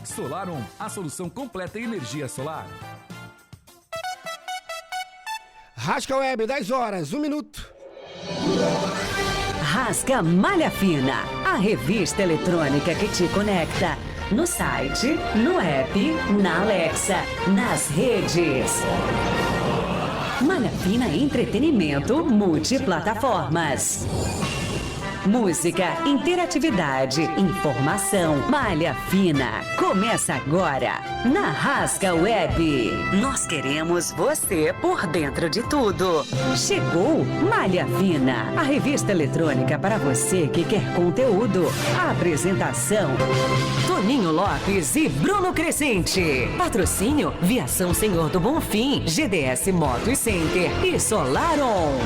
Solaron, a solução completa em energia solar. Rasca Web, 10 horas, 1 minuto. Rasca Malha Fina, a revista eletrônica que te conecta no site, no app, na Alexa, nas redes. Malha Fina Entretenimento Multiplataformas. Música, interatividade, informação. Malha Fina. Começa agora na Rasca Web. Nós queremos você por dentro de tudo. Chegou Malha Fina, a revista eletrônica para você que quer conteúdo. A apresentação: Toninho Lopes e Bruno Crescente. Patrocínio: Viação Senhor do Bonfim, GDS Moto Center e Solaron.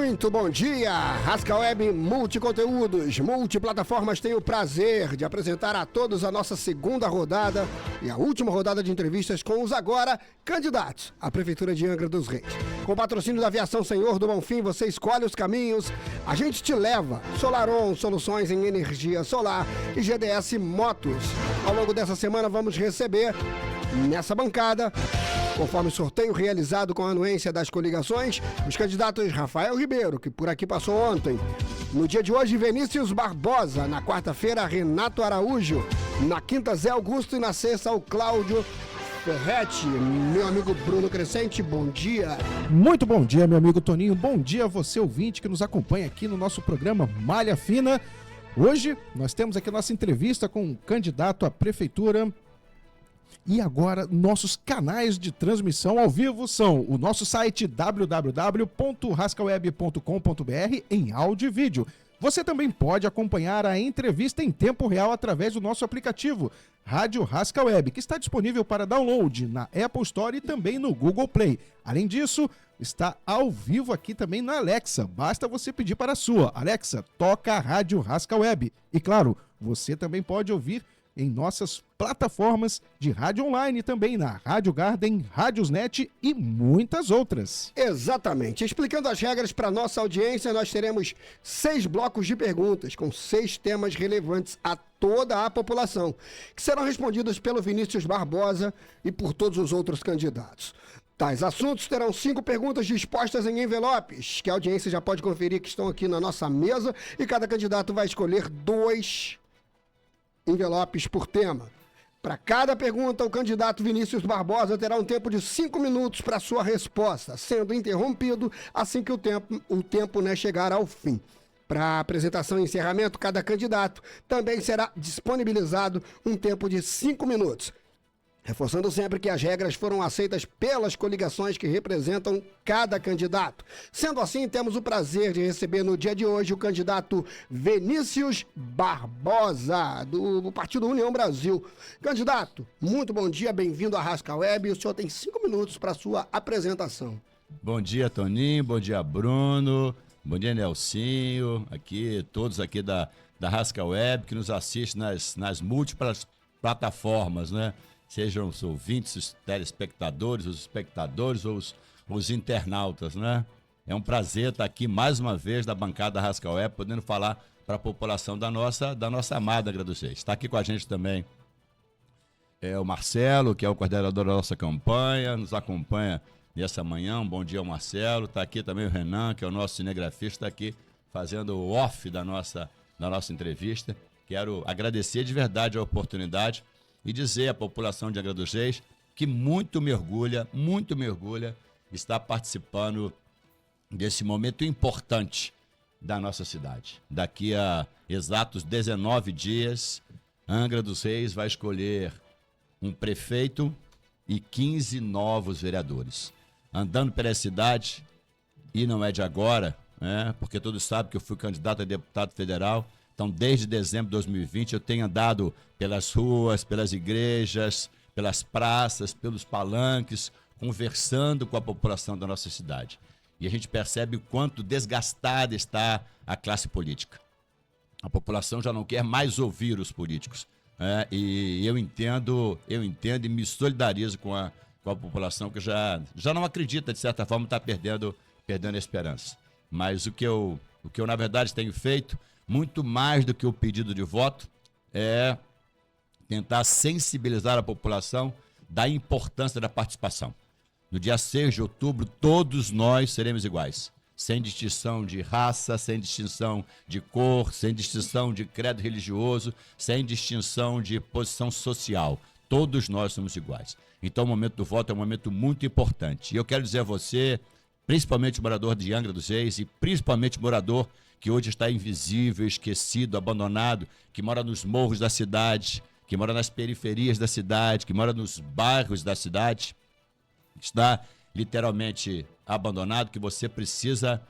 Muito bom dia! Rasca Web Multiconteúdos, Multiplataformas tem o prazer de apresentar a todos a nossa segunda rodada e a última rodada de entrevistas com os agora candidatos à Prefeitura de Angra dos Reis. Com o patrocínio da Aviação Senhor do Bonfim, você escolhe os caminhos, a gente te leva. Solaron, soluções em energia solar e GDS Motos. Ao longo dessa semana vamos receber nessa bancada, conforme o sorteio realizado com a anuência das coligações, os candidatos Rafael Ribeiro, que por aqui passou ontem. No dia de hoje, Vinícius Barbosa. Na quarta-feira, Renato Araújo. Na quinta, Zé Augusto. E na sexta, o Cláudio Ferretti. Meu amigo Bruno Crescente, bom dia. Muito bom dia, meu amigo Toninho. Bom dia a você, ouvinte, que nos acompanha aqui no nosso programa Malha Fina. Hoje, nós temos aqui a nossa entrevista com um candidato à prefeitura. E agora, nossos canais de transmissão ao vivo são o nosso site www.rascaweb.com.br em áudio e vídeo. Você também pode acompanhar a entrevista em tempo real através do nosso aplicativo Rádio Rasca Web, que está disponível para download na Apple Store e também no Google Play. Além disso, está ao vivo aqui também na Alexa. Basta você pedir para a sua. Alexa, toca a Rádio Rasca Web. E claro, você também pode ouvir em nossas plataformas de rádio online, também na Rádio Garden, Rádiosnet e muitas outras. Exatamente. Explicando as regras para nossa audiência, nós teremos 6 blocos de perguntas com 6 temas relevantes a toda a população, que serão respondidos pelo Vinícius Barbosa e por todos os outros candidatos. Tais assuntos terão 5 perguntas dispostas em envelopes, que a audiência já pode conferir que estão aqui na nossa mesa, e cada candidato vai escolher 2 envelopes por tema. Para cada pergunta, o candidato Vinícius Barbosa terá um tempo de 5 minutos para sua resposta, sendo interrompido assim que o tempo chegar ao fim. Para apresentação e encerramento, cada candidato também será disponibilizado um tempo de 5 minutos. Reforçando sempre que as regras foram aceitas pelas coligações que representam cada candidato. Sendo assim, temos o prazer de receber no dia de hoje o candidato Vinícius Barbosa, do Partido União Brasil. Candidato, muito bom dia, bem-vindo à Rasca Web. O senhor tem 5 minutos para sua apresentação. Bom dia, Toninho, bom dia, Bruno, bom dia, Nelsinho, aqui, todos aqui da Rasca Web que nos assistem nas múltiplas plataformas, né? Sejam os ouvintes, os telespectadores, os espectadores ou os internautas, né? É um prazer estar aqui mais uma vez da bancada da Rasca Web, podendo falar para a população da nossa amada Angra dos Reis. Está aqui com a gente também o Marcelo, que é o coordenador da nossa campanha, nos acompanha nessa manhã. Um bom dia ao Marcelo. Está aqui também o Renan, que é o nosso cinegrafista, está aqui fazendo o off da nossa entrevista. Quero agradecer de verdade a oportunidade e dizer à população de Angra dos Reis que muito me orgulha estar participando desse momento importante da nossa cidade. Daqui a exatos 19 dias, Angra dos Reis vai escolher um prefeito e 15 novos vereadores. Andando pela cidade, e não é de agora, porque todos sabem que eu fui candidato a deputado federal. Então, desde dezembro de 2020, eu tenho andado pelas ruas, pelas igrejas, pelas praças, pelos palanques, conversando com a população da nossa cidade. E a gente percebe o quanto desgastada está a classe política. A população já não quer mais ouvir os políticos. E eu entendo e me solidarizo com a população que já não acredita, de certa forma, está perdendo a esperança. Mas o que eu, na verdade, tenho feito, muito mais do que o pedido de voto, é tentar sensibilizar a população da importância da participação. No dia 6 de outubro, todos nós seremos iguais, sem distinção de raça, sem distinção de cor, sem distinção de credo religioso, sem distinção de posição social. Todos nós somos iguais. Então, o momento do voto é um momento muito importante. E eu quero dizer a você, principalmente morador de Angra dos Reis e principalmente morador que hoje está invisível, esquecido, abandonado, que mora nos morros da cidade, que mora nas periferias da cidade, que mora nos bairros da cidade, está literalmente abandonado, que você precisa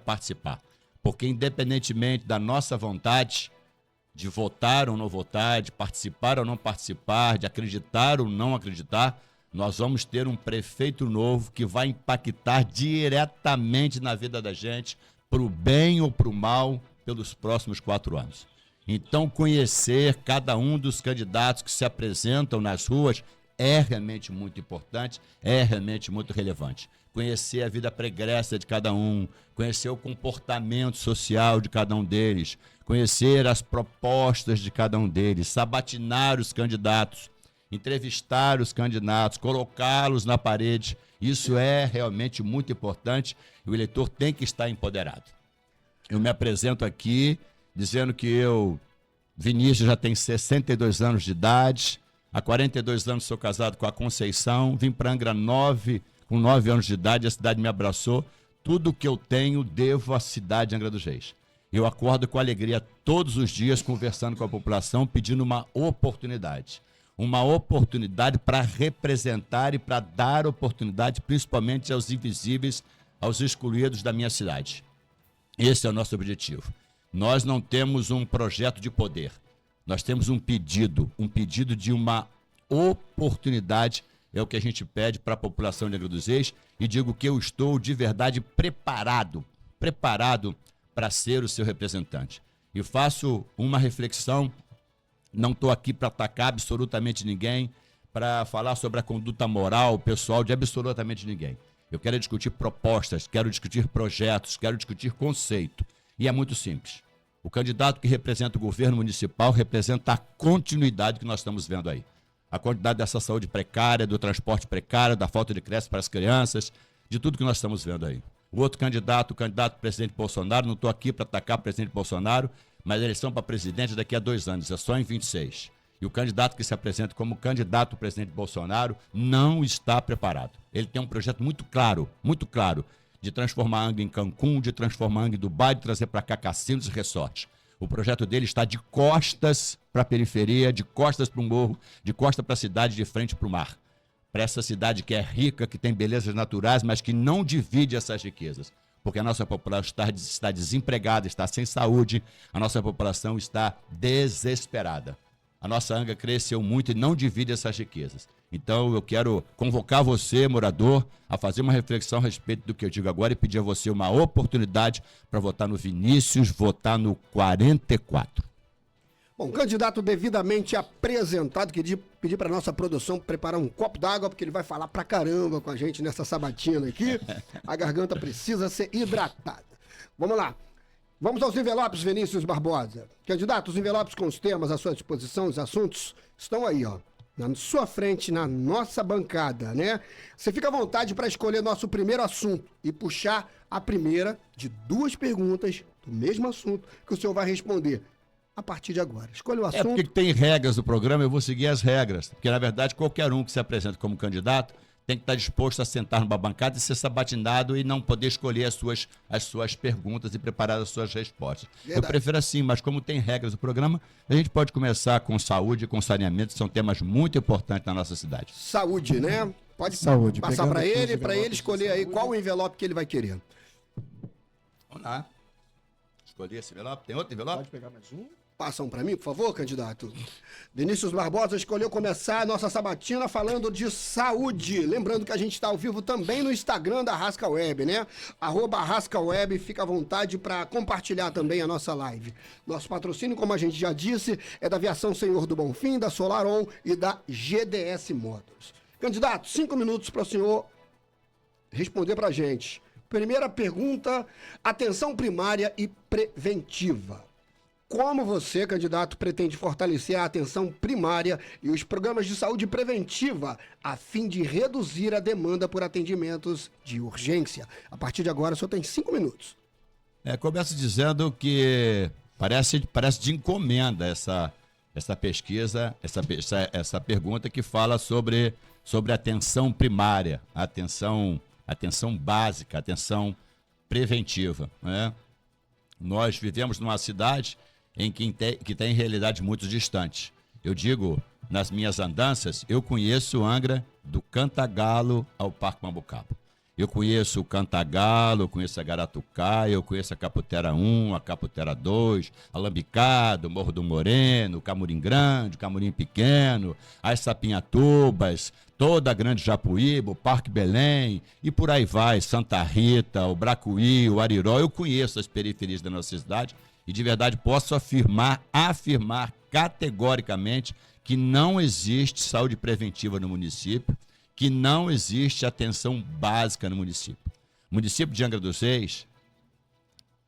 participar. Porque independentemente da nossa vontade de votar ou não votar, de participar ou não participar, de acreditar ou não acreditar, nós vamos ter um prefeito novo que vai impactar diretamente na vida da gente, para o bem ou para o mal, pelos próximos 4 anos. Então, conhecer cada um dos candidatos que se apresentam nas ruas é realmente muito importante, é realmente muito relevante. Conhecer a vida pregressa de cada um, conhecer o comportamento social de cada um deles, conhecer as propostas de cada um deles, sabatinar os candidatos, entrevistar os candidatos, colocá-los na parede. Isso é realmente muito importante e o eleitor tem que estar empoderado. Eu me apresento aqui dizendo que eu, Vinícius, já tenho 62 anos de idade, há 42 anos sou casado com a Conceição, vim para Angra com 9 anos de idade, a cidade me abraçou. Tudo que eu tenho devo à cidade de Angra dos Reis. Eu acordo com alegria todos os dias conversando com a população, pedindo uma oportunidade para representar e para dar oportunidade principalmente aos invisíveis, aos excluídos da minha cidade. Esse é o nosso objetivo. Nós não temos um projeto de poder, nós temos um pedido de uma oportunidade, é o que a gente pede para a população de Angra dos Reis, e digo que eu estou de verdade preparado para ser o seu representante. E faço uma reflexão. Não estou aqui para atacar absolutamente ninguém, para falar sobre a conduta moral pessoal de absolutamente ninguém. Eu quero discutir propostas, quero discutir projetos, quero discutir conceito. E é muito simples. O candidato que representa o governo municipal representa a continuidade que nós estamos vendo aí. A quantidade dessa saúde precária, do transporte precário, da falta de creche para as crianças, de tudo que nós estamos vendo aí. O outro candidato, o candidato presidente Bolsonaro, não estou aqui para atacar o presidente Bolsonaro, mas a eleição para presidente daqui a 2 anos, é só em 26. E o candidato que se apresenta como candidato ao presidente Bolsonaro não está preparado. Ele tem um projeto muito claro, de transformar a Angra em Cancún, de transformar a Angra em Dubai, de trazer para cá cassinos e resorts. O projeto dele está de costas para a periferia, de costas para o morro, de costas para a cidade, de frente para o mar. Para essa cidade que é rica, que tem belezas naturais, mas que não divide essas riquezas. Porque a nossa população está desempregada, está sem saúde, a nossa população está desesperada. A nossa Angra cresceu muito e não divide essas riquezas. Então eu quero convocar você, morador, a fazer uma reflexão a respeito do que eu digo agora e pedir a você uma oportunidade para votar no Vinícius, votar no 44. Bom, candidato devidamente apresentado, queria pedir para nossa produção preparar um copo d'água, porque ele vai falar pra caramba com a gente nessa sabatina aqui. A garganta precisa ser hidratada. Vamos lá. Vamos aos envelopes, Vinícius Barbosa. Candidato, os envelopes com os temas à sua disposição, os assuntos, estão aí, ó, na sua frente, na nossa bancada, né? Você fica à vontade para escolher nosso primeiro assunto e puxar a primeira de 2 perguntas do mesmo assunto que o senhor vai responder a partir de agora. Escolha o assunto. É porque tem regras do programa, eu vou seguir as regras. Porque, na verdade, qualquer um que se apresenta como candidato tem que estar disposto a sentar numa bancada e ser sabatinado e não poder escolher as suas perguntas e preparar as suas respostas. Verdade. Eu prefiro assim, mas como tem regras do programa, a gente pode começar com saúde e com saneamento, que são temas muito importantes na nossa cidade. Saúde, né? Pode passar para ele escolher aí qual o envelope que ele vai querer. Vamos lá. Escolhi esse envelope. Tem outro envelope? Pode pegar mais um. Passam para mim, por favor, candidato. Vinícius Barbosa escolheu começar a nossa sabatina falando de saúde. Lembrando que a gente está ao vivo também no Instagram da Rasca Web, né? @RascaWeb, fica à vontade para compartilhar também a nossa live. Nosso patrocínio, como a gente já disse, é da Aviação Senhor do Bonfim, da Solaron e da GDS Motors. Candidato, 5 minutos para o senhor responder para a gente. Primeira pergunta, atenção primária e preventiva. Como você, candidato, pretende fortalecer a atenção primária e os programas de saúde preventiva a fim de reduzir a demanda por atendimentos de urgência? A partir de agora, o senhor tem 5 minutos. Começo dizendo que parece de encomenda essa pesquisa, essa pergunta que fala sobre a atenção primária, a atenção básica, a atenção preventiva, né? Nós vivemos numa cidade que tem realidades muito distantes. Eu digo, nas minhas andanças, eu conheço Angra do Cantagalo ao Parque Mambucaba. Eu conheço o Cantagalo, eu conheço a Garatucá, eu conheço a Caputera 1, a Caputera 2, Alambicado, Morro do Moreno, o Camurim Grande, o Camurim Pequeno, as Sapinhatubas, toda a Grande Japuíba, o Parque Belém e por aí vai, Santa Rita, o Bracuí, o Ariró. Eu conheço as periferias da nossa cidade e de verdade posso afirmar categoricamente que não existe saúde preventiva no município, que não existe atenção básica no município. O município de Angra dos Reis,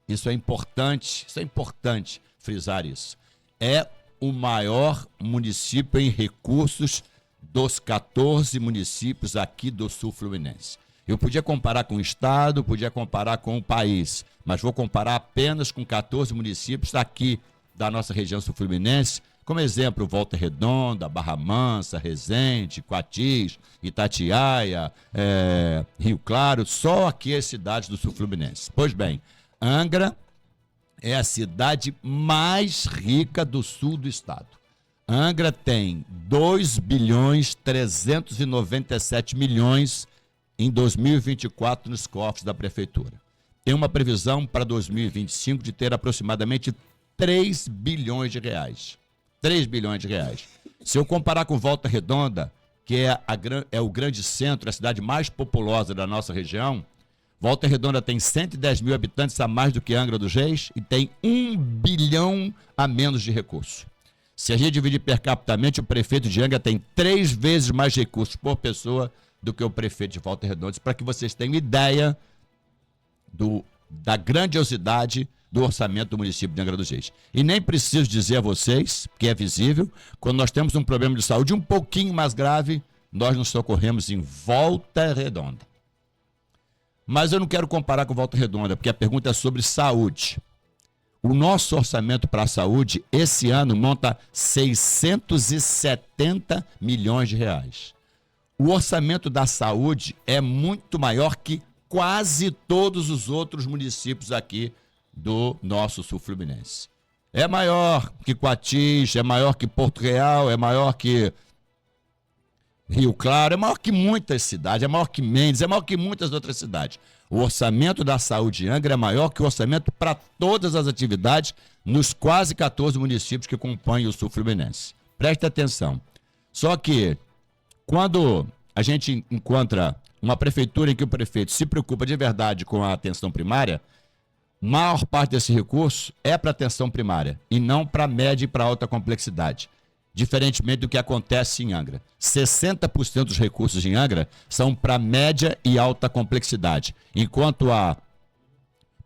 isso é importante frisar isso, é o maior município em recursos dos 14 municípios aqui do Sul Fluminense. Eu podia comparar com o estado, podia comparar com o país, mas vou comparar apenas com 14 municípios aqui da nossa região Sul Fluminense. Como exemplo, Volta Redonda, Barra Mansa, Resende, Quatis, Itatiaia, Rio Claro, só aqui as cidades do Sul Fluminense. Pois bem, Angra é a cidade mais rica do sul do estado. Angra tem 2.397 bilhões em 2024 nos cofres da prefeitura. Tem uma previsão para 2025 de ter aproximadamente 3 bilhões de reais. 3 bilhões de reais. Se eu comparar com Volta Redonda, que é o grande centro, a cidade mais populosa da nossa região, Volta Redonda tem 110 mil habitantes a mais do que Angra dos Reis e tem 1 bilhão a menos de recursos. Se a gente dividir per capita, o prefeito de Angra tem 3 vezes mais recursos por pessoa do que o prefeito de Volta Redonda, para que vocês tenham ideia da grandiosidade do orçamento do município de Angra dos Reis. E nem preciso dizer a vocês, que é visível, quando nós temos um problema de saúde um pouquinho mais grave, nós nos socorremos em Volta Redonda. Mas eu não quero comparar com Volta Redonda, porque a pergunta é sobre saúde. O nosso orçamento para a saúde, esse ano, monta 670 milhões de reais. O orçamento da saúde é muito maior que quase todos os outros municípios aqui do nosso Sul Fluminense. É maior que Quatis, é maior que Porto Real, é maior que Rio Claro, é maior que muitas cidades, é maior que Mendes, é maior que muitas outras cidades. O orçamento da saúde de Angra é maior que o orçamento para todas as atividades nos quase 14 municípios que compõem o Sul Fluminense. Preste atenção. Só que, quando a gente encontra uma prefeitura em que o prefeito se preocupa de verdade com a atenção primária, maior parte desse recurso é para atenção primária e não para média e para alta complexidade. Diferentemente do que acontece em Angra. 60% dos recursos em Angra são para média e alta complexidade, enquanto a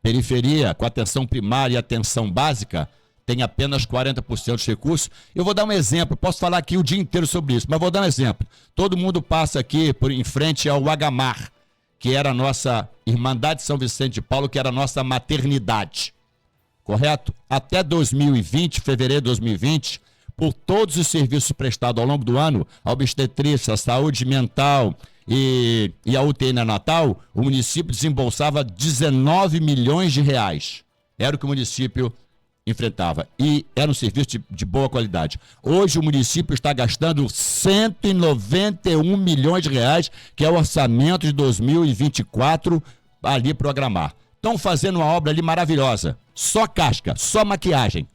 periferia, com atenção primária e atenção básica, tem apenas 40% dos recursos. Eu vou dar um exemplo, posso falar aqui o dia inteiro sobre isso, mas vou dar um exemplo. Todo mundo passa aqui em frente ao Agamar, que era a nossa Irmandade São Vicente de Paulo, que era a nossa maternidade. Correto? Até 2020, fevereiro de 2020, por todos os serviços prestados ao longo do ano, a obstetrícia, a saúde mental e a UTI neonatal, o município desembolsava 19 milhões de reais. Era o que o município enfrentava. E era um serviço de boa qualidade. Hoje o município está gastando 191 milhões de reais, que é o orçamento de 2024 ali programar. Estão fazendo uma obra ali maravilhosa. Só casca, só maquiagem,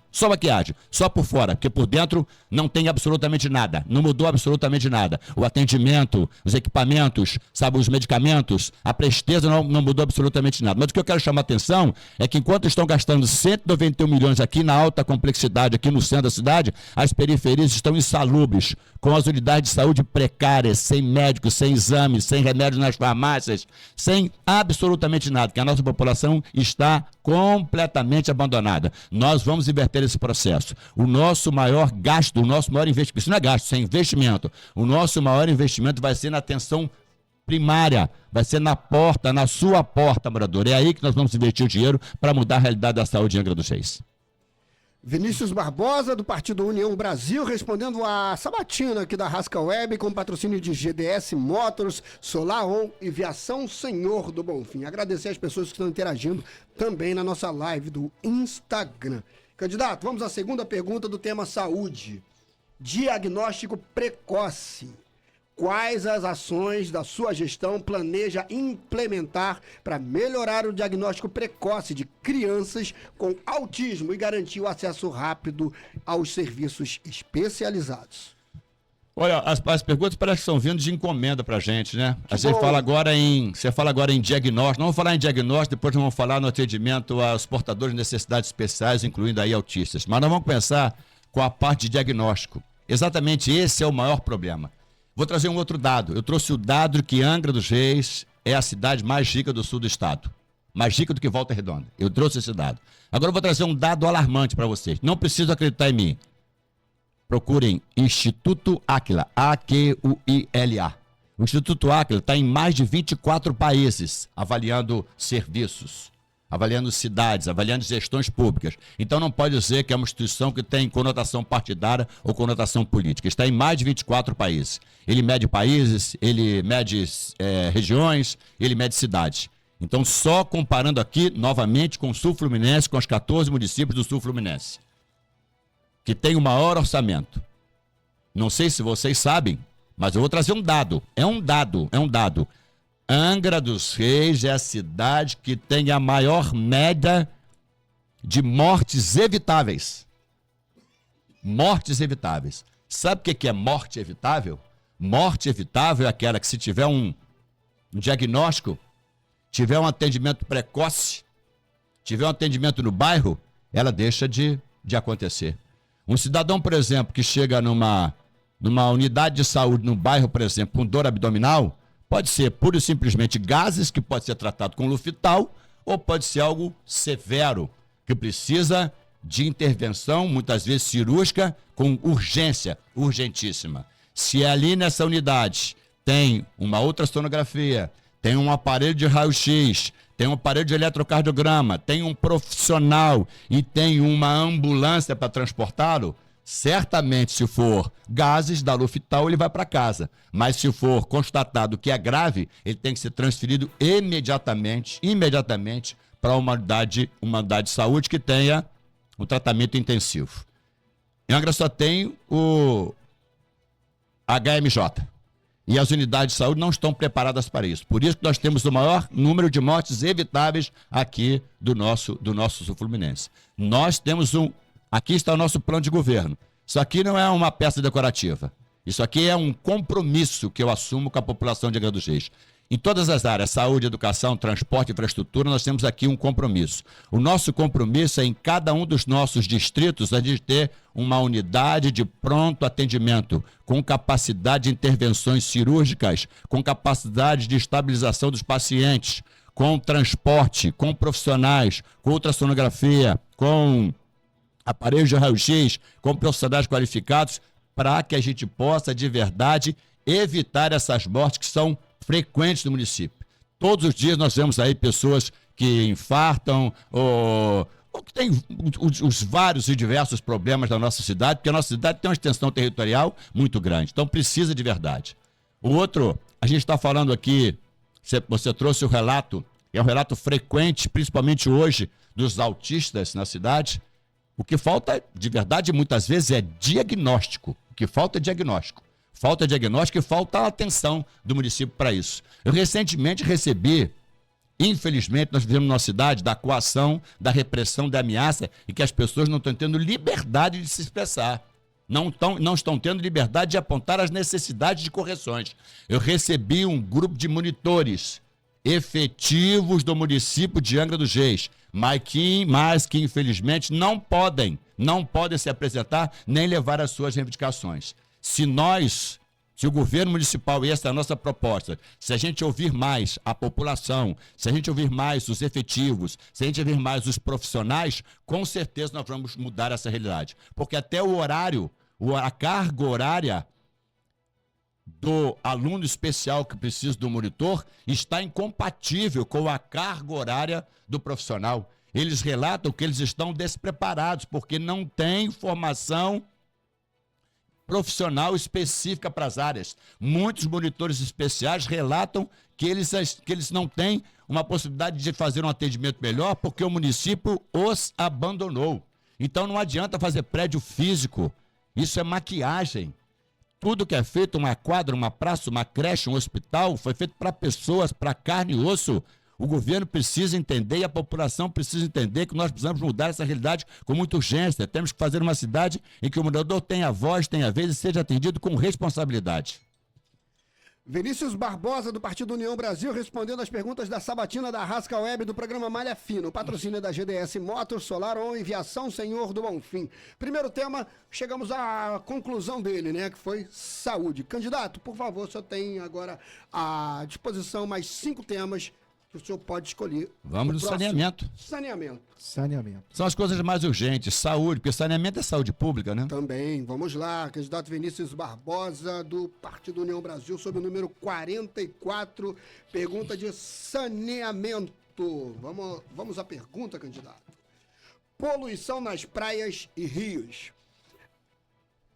só por fora, porque por dentro não tem absolutamente nada, não mudou absolutamente nada. O atendimento, os equipamentos, sabe, os medicamentos, a presteza não mudou absolutamente nada. Mas o que eu quero chamar a atenção é que enquanto estão gastando 191 milhões aqui na alta complexidade, aqui no centro da cidade, as periferias estão insalubres, com as unidades de saúde precárias, sem médicos, sem exames, sem remédios nas farmácias, sem absolutamente nada, que a nossa população está completamente abandonada. Nós vamos inverter esse processo. O nosso maior gasto, o nosso maior investimento, isso não é gasto, isso é investimento. O nosso maior investimento vai ser na atenção primária, vai ser na porta, na sua porta, morador. É aí que nós vamos investir o dinheiro para mudar a realidade da saúde em Angra dos Reis. Vinícius Barbosa, do Partido União Brasil, respondendo a sabatina aqui da Rasca Web, com patrocínio de GDS Motors, Solar On e Viação Senhor do Bonfim. Agradecer as pessoas que estão interagindo também na nossa live do Instagram. Candidato, vamos à segunda pergunta do tema saúde. Diagnóstico precoce. Quais as ações da sua gestão planeja implementar para melhorar o diagnóstico precoce de crianças com autismo e garantir o acesso rápido aos serviços especializados? Olha, as perguntas parecem que estão vindo de encomenda para a gente, né? Você bom. fala agora em diagnóstico. Não vamos falar em diagnóstico, depois nós vamos falar no atendimento aos portadores de necessidades especiais, incluindo aí autistas. Mas nós vamos começar com a parte de diagnóstico. Exatamente esse é o maior problema. Vou trazer um outro dado. Eu trouxe o dado que Angra dos Reis é a cidade mais rica do sul do estado. Mais rica do que Volta Redonda. Eu trouxe esse dado. Agora eu vou trazer um dado alarmante para vocês. Não preciso acreditar em mim. Procurem Instituto Áquila. A-Q-U-I-L-A. O Instituto Áquila está em mais de 24 países avaliando serviços, avaliando cidades, avaliando gestões públicas. Então não pode dizer que é uma instituição que tem conotação partidária ou conotação política. Está em mais de 24 países. Ele mede países, ele mede regiões, ele mede cidades. Então só comparando aqui, novamente, com o Sul Fluminense, com os 14 municípios do Sul Fluminense, que tem o maior orçamento. Não sei se vocês sabem, mas eu vou trazer um dado. É um dado. Angra dos Reis é a cidade que tem a maior média de mortes evitáveis. Mortes evitáveis. Sabe o que é morte evitável? Morte evitável é aquela que, se tiver um diagnóstico, tiver um atendimento precoce, tiver um atendimento no bairro, ela deixa de acontecer. Um cidadão, por exemplo, que chega numa unidade de saúde no bairro, por exemplo, com dor abdominal, pode ser pura e simplesmente gases, que pode ser tratado com Lufital, ou pode ser algo severo, que precisa de intervenção, muitas vezes cirúrgica, com urgência, urgentíssima. Se ali nessa unidade tem uma ultrassonografia, tem um aparelho de raio-x, tem um aparelho de eletrocardiograma, tem um profissional e tem uma ambulância para transportá-lo, certamente, se for gases da Lufital, ele vai para casa. Mas se for constatado que é grave, ele tem que ser transferido imediatamente para uma unidade de saúde que tenha um tratamento intensivo. Em Angra só tem o HMJ. E as unidades de saúde não estão preparadas para isso. Por isso que nós temos o maior número de mortes evitáveis aqui do nosso Sul Fluminense. Nós temos aqui está o nosso plano de governo. Isso aqui não é uma peça decorativa. Isso aqui é um compromisso que eu assumo com a população de Angra dos Reis. Em todas as áreas, saúde, educação, transporte, infraestrutura, nós temos aqui um compromisso. O nosso compromisso é, em cada um dos nossos distritos, a gente ter uma unidade de pronto atendimento, com capacidade de intervenções cirúrgicas, com capacidade de estabilização dos pacientes, com transporte, com profissionais, com ultrassonografia, com aparelhos de raio-x, com profissionais qualificados, para que a gente possa, de verdade, evitar essas mortes que são frequentes no município. Todos os dias nós vemos aí pessoas que infartam ou que têm os vários e diversos problemas da nossa cidade, porque a nossa cidade tem uma extensão territorial muito grande. Então precisa de verdade. O outro, a gente está falando aqui, você trouxe o relato, é um relato frequente, principalmente hoje, dos autistas na cidade. O que falta, de verdade, muitas vezes é diagnóstico. O que falta é diagnóstico. Falta diagnóstico e falta a atenção do município para isso. Eu recentemente recebi, infelizmente, nós vivemos numa cidade da coação, da repressão, da ameaça, e que as pessoas não estão tendo liberdade de se expressar. Não estão tendo liberdade de apontar as necessidades de correções. Eu recebi um grupo de monitores efetivos do município de Angra dos Reis, mas que infelizmente não podem se apresentar nem levar as suas reivindicações. Se nós Se o governo municipal, e essa é a nossa proposta, se a gente ouvir mais a população, se a gente ouvir mais os efetivos, se a gente ouvir mais os profissionais, com certeza nós vamos mudar essa realidade. Porque até o horário, a carga horária do aluno especial que precisa do monitor está incompatível com a carga horária do profissional. Eles relatam que eles estão despreparados, porque não tem formação profissional específica para as áreas. Muitos monitores especiais relatam que eles não têm uma possibilidade de fazer um atendimento melhor porque o município os abandonou. Então não adianta fazer prédio físico, isso é maquiagem. Tudo que é feito, uma quadra, uma praça, uma creche, um hospital, foi feito para pessoas, para carne e osso. O governo precisa entender e a população precisa entender que nós precisamos mudar essa realidade com muita urgência. Temos que fazer uma cidade em que o morador tenha voz, tenha vez e seja atendido com responsabilidade. Vinícius Barbosa, do Partido União Brasil, respondendo às perguntas da sabatina da Rasca Web do programa Malha Fino, patrocínio da GDS Motors, Solar On e Viação Senhor do Bonfim. Primeiro tema, chegamos à conclusão dele, né, que foi saúde. Candidato, por favor, o senhor tem agora à disposição mais 5 temas que o senhor pode escolher. Vamos no saneamento. Saneamento. São as coisas mais urgentes. Saúde, porque saneamento é saúde pública, né? Também, vamos lá. Candidato Vinícius Barbosa, do Partido União Brasil, sob o número 44, pergunta de saneamento. Vamos à pergunta, candidato. Poluição nas praias e rios.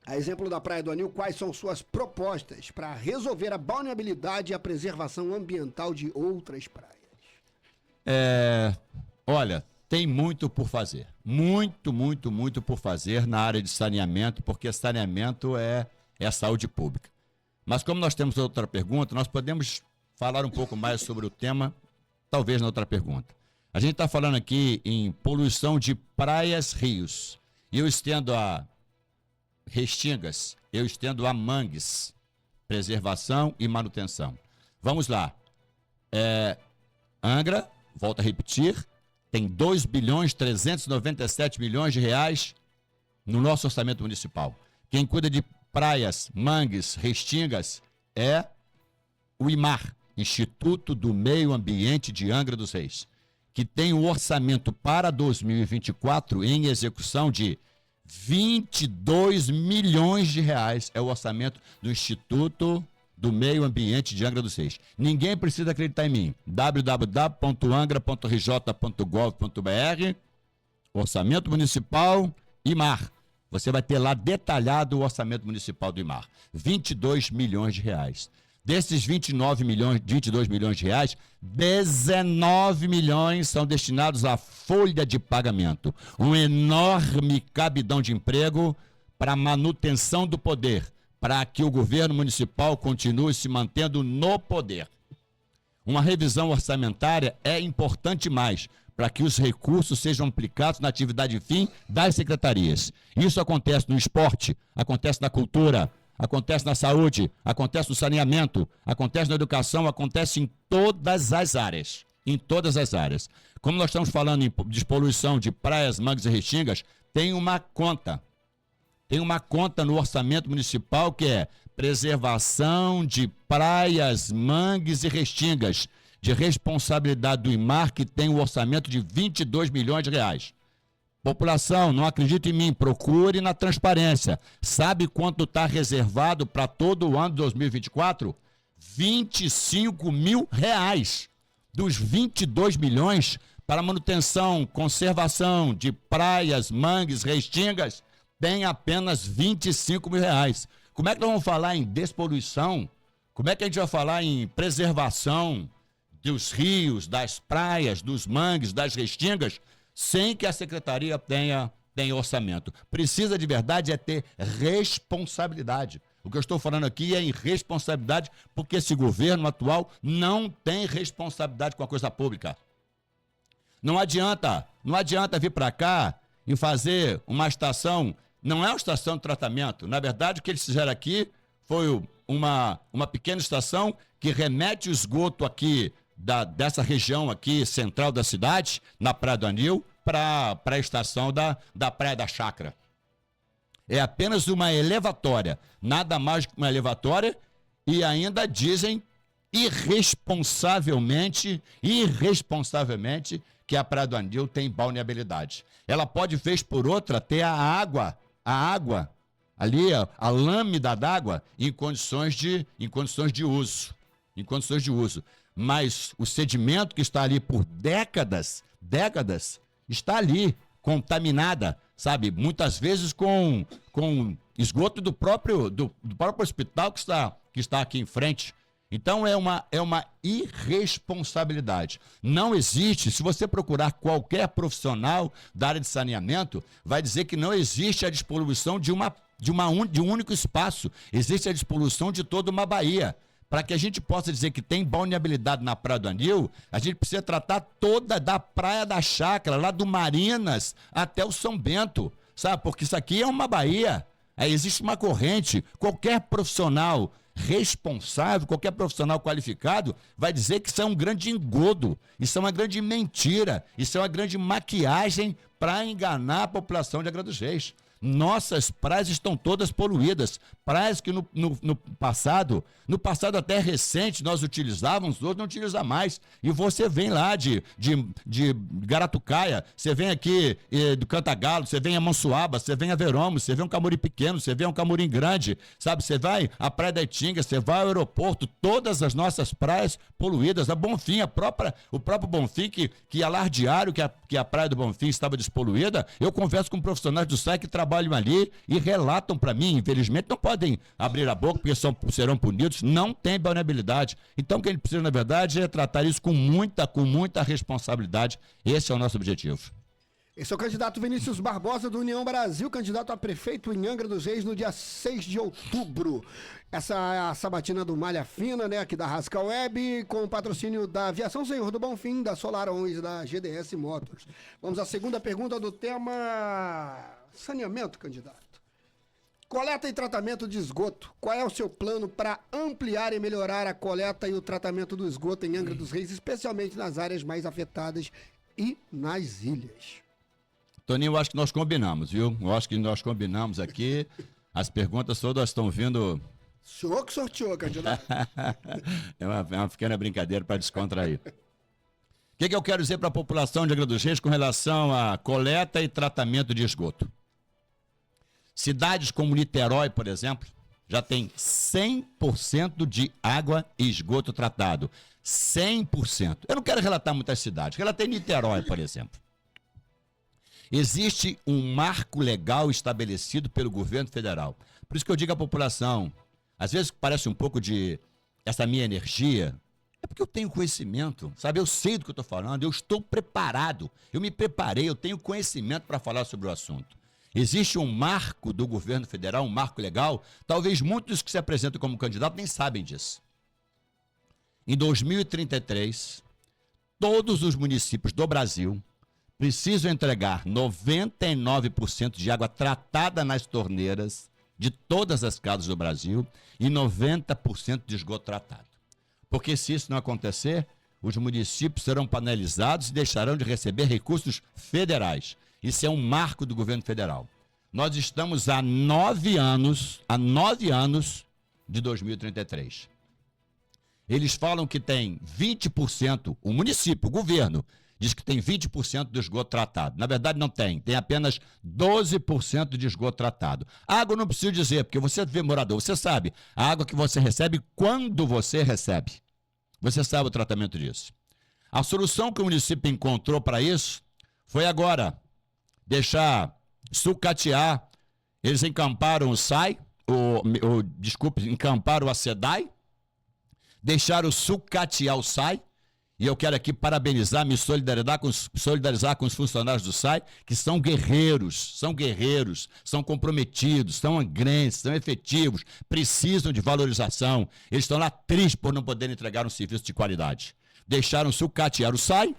A exemplo da Praia do Anil, quais são suas propostas para resolver a balneabilidade e a preservação ambiental de outras praias? Olha, tem muito por fazer. Muito por fazer na área de saneamento, porque saneamento é saúde pública. Mas como nós temos outra pergunta, nós podemos falar um pouco mais sobre o tema, talvez na outra pergunta. A gente está falando aqui em poluição de praias, rios. E eu estendo a restingas, eu estendo a mangues, preservação e manutenção. Vamos lá. Angra, volto a repetir, tem 2.397 bilhões de reais no nosso orçamento municipal. Quem cuida de praias, mangues, restingas é o IMAR, Instituto do Meio Ambiente de Angra dos Reis, que tem um orçamento para 2024 em execução de 22 milhões de reais. É o orçamento do Instituto do Meio Ambiente de Angra dos Reis. Ninguém precisa acreditar em mim. www.angra.rj.gov.br, orçamento municipal, IMAR. Você vai ter lá detalhado o orçamento municipal do IMAR. 22 milhões de reais. Desses 22 milhões de reais, 19 milhões são destinados à folha de pagamento. Um enorme cabidão de emprego para manutenção do poder, para que o governo municipal continue se mantendo no poder. Uma revisão orçamentária é importante mais para que os recursos sejam aplicados na atividade fim das secretarias. Isso acontece no esporte, acontece na cultura, acontece na saúde, acontece no saneamento, acontece na educação, acontece em todas as áreas. Em todas as áreas. Como nós estamos falando em despoluição de praias, mangues e restingas, tem uma conta. Tem uma conta no orçamento municipal que é preservação de praias, mangues e restingas, de responsabilidade do IMAR, que tem um orçamento de 22 milhões de reais. População, não acredita em mim, procure na transparência. Sabe quanto está reservado para todo o ano de 2024? 25 mil reais. Dos 22 milhões para manutenção, conservação de praias, mangues, restingas, tem apenas 25 mil reais. Como é que nós vamos falar em despoluição? Como é que a gente vai falar em preservação dos rios, das praias, dos mangues, das restingas, sem que a secretaria tenha orçamento? Precisa de verdade é ter responsabilidade. O que eu estou falando aqui é em responsabilidade, porque esse governo atual não tem responsabilidade com a coisa pública. Não adianta vir para cá e fazer uma estação, não é uma estação de tratamento. Na verdade, o que eles fizeram aqui foi uma pequena estação que remete o esgoto aqui dessa região aqui central da cidade, na Praia do Anil, para a estação da Praia da Chácara. É apenas uma elevatória, nada mais que uma elevatória e ainda dizem irresponsavelmente, que a Praia do Anil tem balneabilidade. Ela pode, vez por outra, ter a água ali, a lâmina d'água, em condições de uso. Mas o sedimento que está ali por décadas, está ali, contaminada, sabe? Muitas vezes com esgoto do próprio hospital que está aqui em frente. Então é uma irresponsabilidade. Não existe, se você procurar qualquer profissional da área de saneamento, vai dizer que não existe a despoluição de um único espaço, existe a despoluição de toda uma baía. Para que a gente possa dizer que tem balneabilidade na Praia do Anil, a gente precisa tratar toda da Praia da Chácara, lá do Marinas até o São Bento, sabe? Porque isso aqui é uma baía, aí existe uma corrente, qualquer profissional responsável, qualquer profissional qualificado vai dizer que isso é um grande engodo, isso é uma grande mentira, isso é uma grande maquiagem para enganar a população de Angra dos Reis. Nossas praias estão todas poluídas, praias que no passado até recente nós utilizávamos, hoje não utiliza mais. E você vem lá de Garatucaia, você vem aqui do Cantagalo, você vem a Mansuaba, você vem a Veromos, você vê um Camurim pequeno, você vê um Camurim grande, sabe? Você vai à Praia da Itinga, você vai ao aeroporto, todas as nossas praias poluídas. A Bonfim, o próprio Bonfim, que alardearam que a Praia do Bonfim estava despoluída. Eu converso com profissionais do SAI que trabalham ali e relatam para mim, infelizmente não podem abrir a boca porque serão punidos, não tem balneabilidade. Então o que a gente precisa, na verdade, é tratar isso com muita responsabilidade. Esse é o nosso objetivo. Esse é o candidato Vinícius Barbosa do União Brasil, candidato a prefeito em Angra dos Reis no dia 6 de outubro. Essa é a sabatina do Malha Fina, né, aqui da Rascal Web, com o patrocínio da Aviação Senhor do Bonfim, da Solar 11, da GDS Motors. Vamos à segunda pergunta do tema saneamento, candidato. Coleta e tratamento de esgoto. Qual é o seu plano para ampliar e melhorar a coleta e o tratamento do esgoto em Angra dos Reis, especialmente nas áreas mais afetadas e nas ilhas? Toninho, eu acho que nós combinamos, viu? Eu acho que nós combinamos aqui. As perguntas todas estão vindo... O senhor que sorteou, candidato. É uma pequena brincadeira para descontrair. O que eu quero dizer para a população de Angra dos Reis com relação à coleta e tratamento de esgoto? Cidades como Niterói, por exemplo, já tem 100% de água e esgoto tratado. 100%. Eu não quero relatar muitas cidades. Relatei Niterói, por exemplo. Existe um marco legal estabelecido pelo governo federal. Por isso que eu digo à população, às vezes parece um pouco de essa minha energia, é porque eu tenho conhecimento, sabe? Eu sei do que eu estou falando, eu estou preparado, eu me preparei, eu tenho conhecimento para falar sobre o assunto. Existe um marco do governo federal, um marco legal, talvez muitos que se apresentam como candidato nem sabem disso. Em 2033, todos os municípios do Brasil precisam entregar 99% de água tratada nas torneiras de todas as casas do Brasil e 90% de esgoto tratado. Porque se isso não acontecer, os municípios serão penalizados e deixarão de receber recursos federais. Isso é um marco do governo federal. Nós estamos há 9 anos de 2033. Eles falam que tem 20%, o município, o governo, diz que tem 20% do esgoto tratado. Na verdade, não tem. Tem apenas 12% de esgoto tratado. A água não preciso dizer, porque você vê morador, você sabe a água que você recebe quando você recebe. Você sabe o tratamento disso. A solução que o município encontrou para isso foi agora deixar sucatear. Eles encamparam o SAI, encamparam a SEDAI, deixaram sucatear o SAI. E eu quero aqui parabenizar, me solidarizar com os funcionários do SAI, que são guerreiros, são comprometidos, são angrenses, são efetivos, precisam de valorização. Eles estão lá tristes por não poderem entregar um serviço de qualidade. Deixaram sucatear o SAI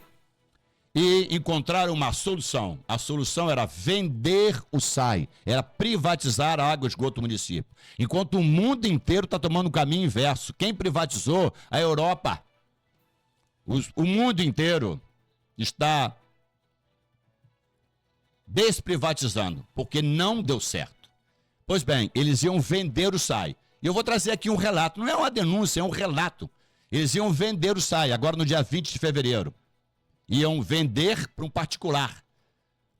e encontraram uma solução. A solução era vender o SAI, era privatizar a água e esgoto do município. Enquanto o mundo inteiro está tomando um caminho inverso. Quem privatizou? A Europa. O mundo inteiro está desprivatizando, porque não deu certo. Pois bem, eles iam vender o SAI. E eu vou trazer aqui um relato, não é uma denúncia, é um relato. Eles iam vender o SAI, agora no dia 20 de fevereiro. Iam vender para um particular,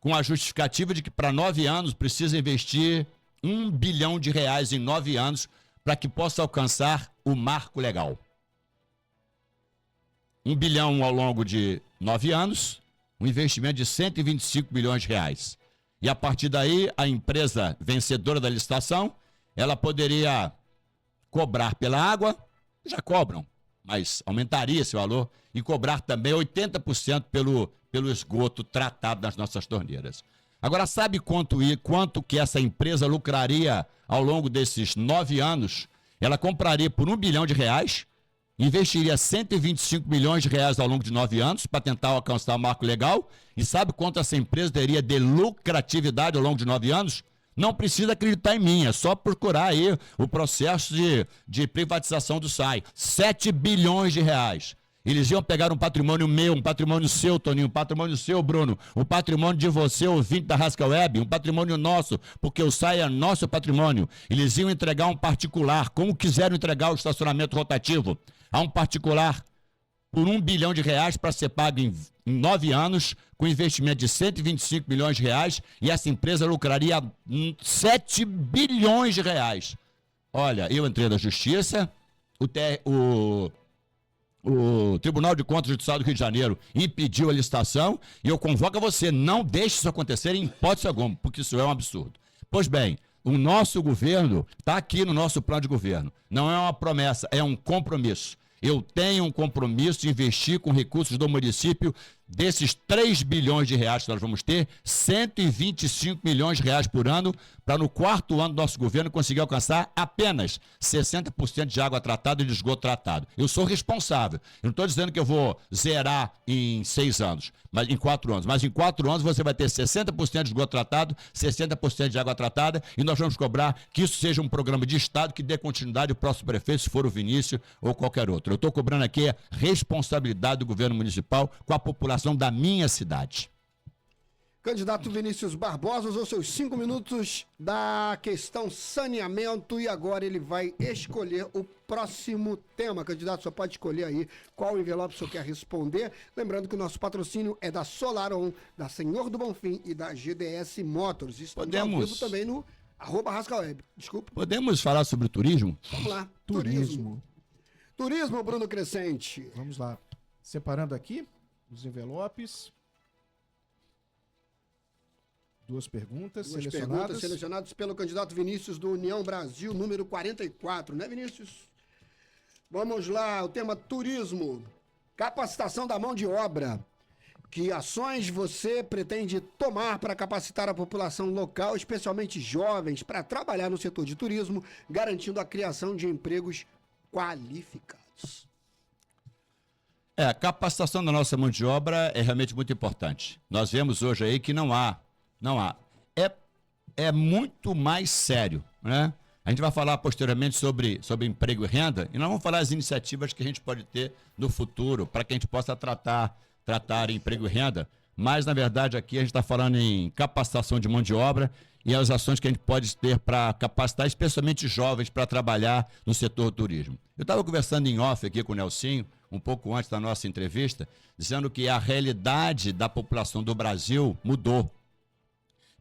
com a justificativa de que para 9 anos precisa investir R$1 bilhão em 9 anos para que possa alcançar o marco legal. 1 bilhão ao longo de 9 anos, um investimento de 125 bilhões de reais. E a partir daí, a empresa vencedora da licitação, ela poderia cobrar pela água, já cobram, mas aumentaria esse valor, e cobrar também 80% pelo esgoto tratado nas nossas torneiras. Agora, sabe quanto que essa empresa lucraria ao longo desses 9 anos? Ela compraria por R$1 bilhão, investiria 125 milhões de reais ao longo de 9 anos para tentar alcançar o marco legal. E sabe quanto essa empresa teria de lucratividade ao longo de 9 anos? Não precisa acreditar em mim, é só procurar aí o processo de privatização do SAI. 7 bilhões de reais. Eles iam pegar um patrimônio meu, um patrimônio seu, Toninho, um patrimônio seu, Bruno, um patrimônio de você, ouvinte da Rascal Web, um patrimônio nosso, porque o SAI é nosso patrimônio. Eles iam entregar um particular, como quiseram entregar o estacionamento rotativo, a um particular por R$1 bilhão para ser pago em 9 anos, com investimento de 125 milhões de reais, e essa empresa lucraria 7 bilhões de reais. Olha, eu entrei na Justiça, o Tribunal de Contas do Estado do Rio de Janeiro impediu a licitação, e eu convoco a você, não deixe isso acontecer em hipótese alguma, porque isso é um absurdo. Pois bem, o nosso governo está aqui no nosso plano de governo. Não é uma promessa, é um compromisso. Eu tenho um compromisso de investir com recursos do município, desses 3 bilhões de reais que nós vamos ter, 125 milhões de reais por ano, para no 4º ano do nosso governo conseguir alcançar apenas 60% de água tratada e de esgoto tratado. Eu sou responsável. Eu não estou dizendo que eu vou zerar em 6 anos, mas em 4 anos. Mas em 4 anos você vai ter 60% de esgoto tratado, 60% de água tratada, e nós vamos cobrar que isso seja um programa de Estado que dê continuidade ao próximo prefeito, se for o Vinícius ou qualquer outro. Eu estou cobrando aqui a responsabilidade do governo municipal com a população da minha cidade. Candidato Vinícius Barbosa usou seus 5 minutos da questão saneamento e agora ele vai escolher o próximo tema. Candidato, só pode escolher aí qual envelope o senhor quer responder. Lembrando que o nosso patrocínio é da Solaron, da Senhor do Bonfim e da GDS Motors. Estamos ao vivo também no @RascalWeb. Desculpa. Podemos falar sobre turismo? Vamos lá. Turismo. Turismo, Bruno Crescente. Vamos lá. Separando aqui os envelopes. 2 perguntas selecionadas pelo candidato Vinícius do União Brasil, número 44, né, Vinícius? Vamos lá, o tema turismo, capacitação da mão de obra. Que ações você pretende tomar para capacitar a população local, especialmente jovens, para trabalhar no setor de turismo, garantindo a criação de empregos qualificados? A capacitação da nossa mão de obra é realmente muito importante. Nós vemos hoje aí que não há. É muito mais sério, né? A gente vai falar posteriormente sobre emprego e renda, e nós vamos falar as iniciativas que a gente pode ter no futuro para que a gente possa tratar emprego e renda, mas na verdade aqui a gente está falando em capacitação de mão de obra e as ações que a gente pode ter para capacitar especialmente jovens para trabalhar no setor do turismo. Eu estava conversando em off aqui com o Nelsinho, um pouco antes da nossa entrevista, dizendo que a realidade da população do Brasil mudou.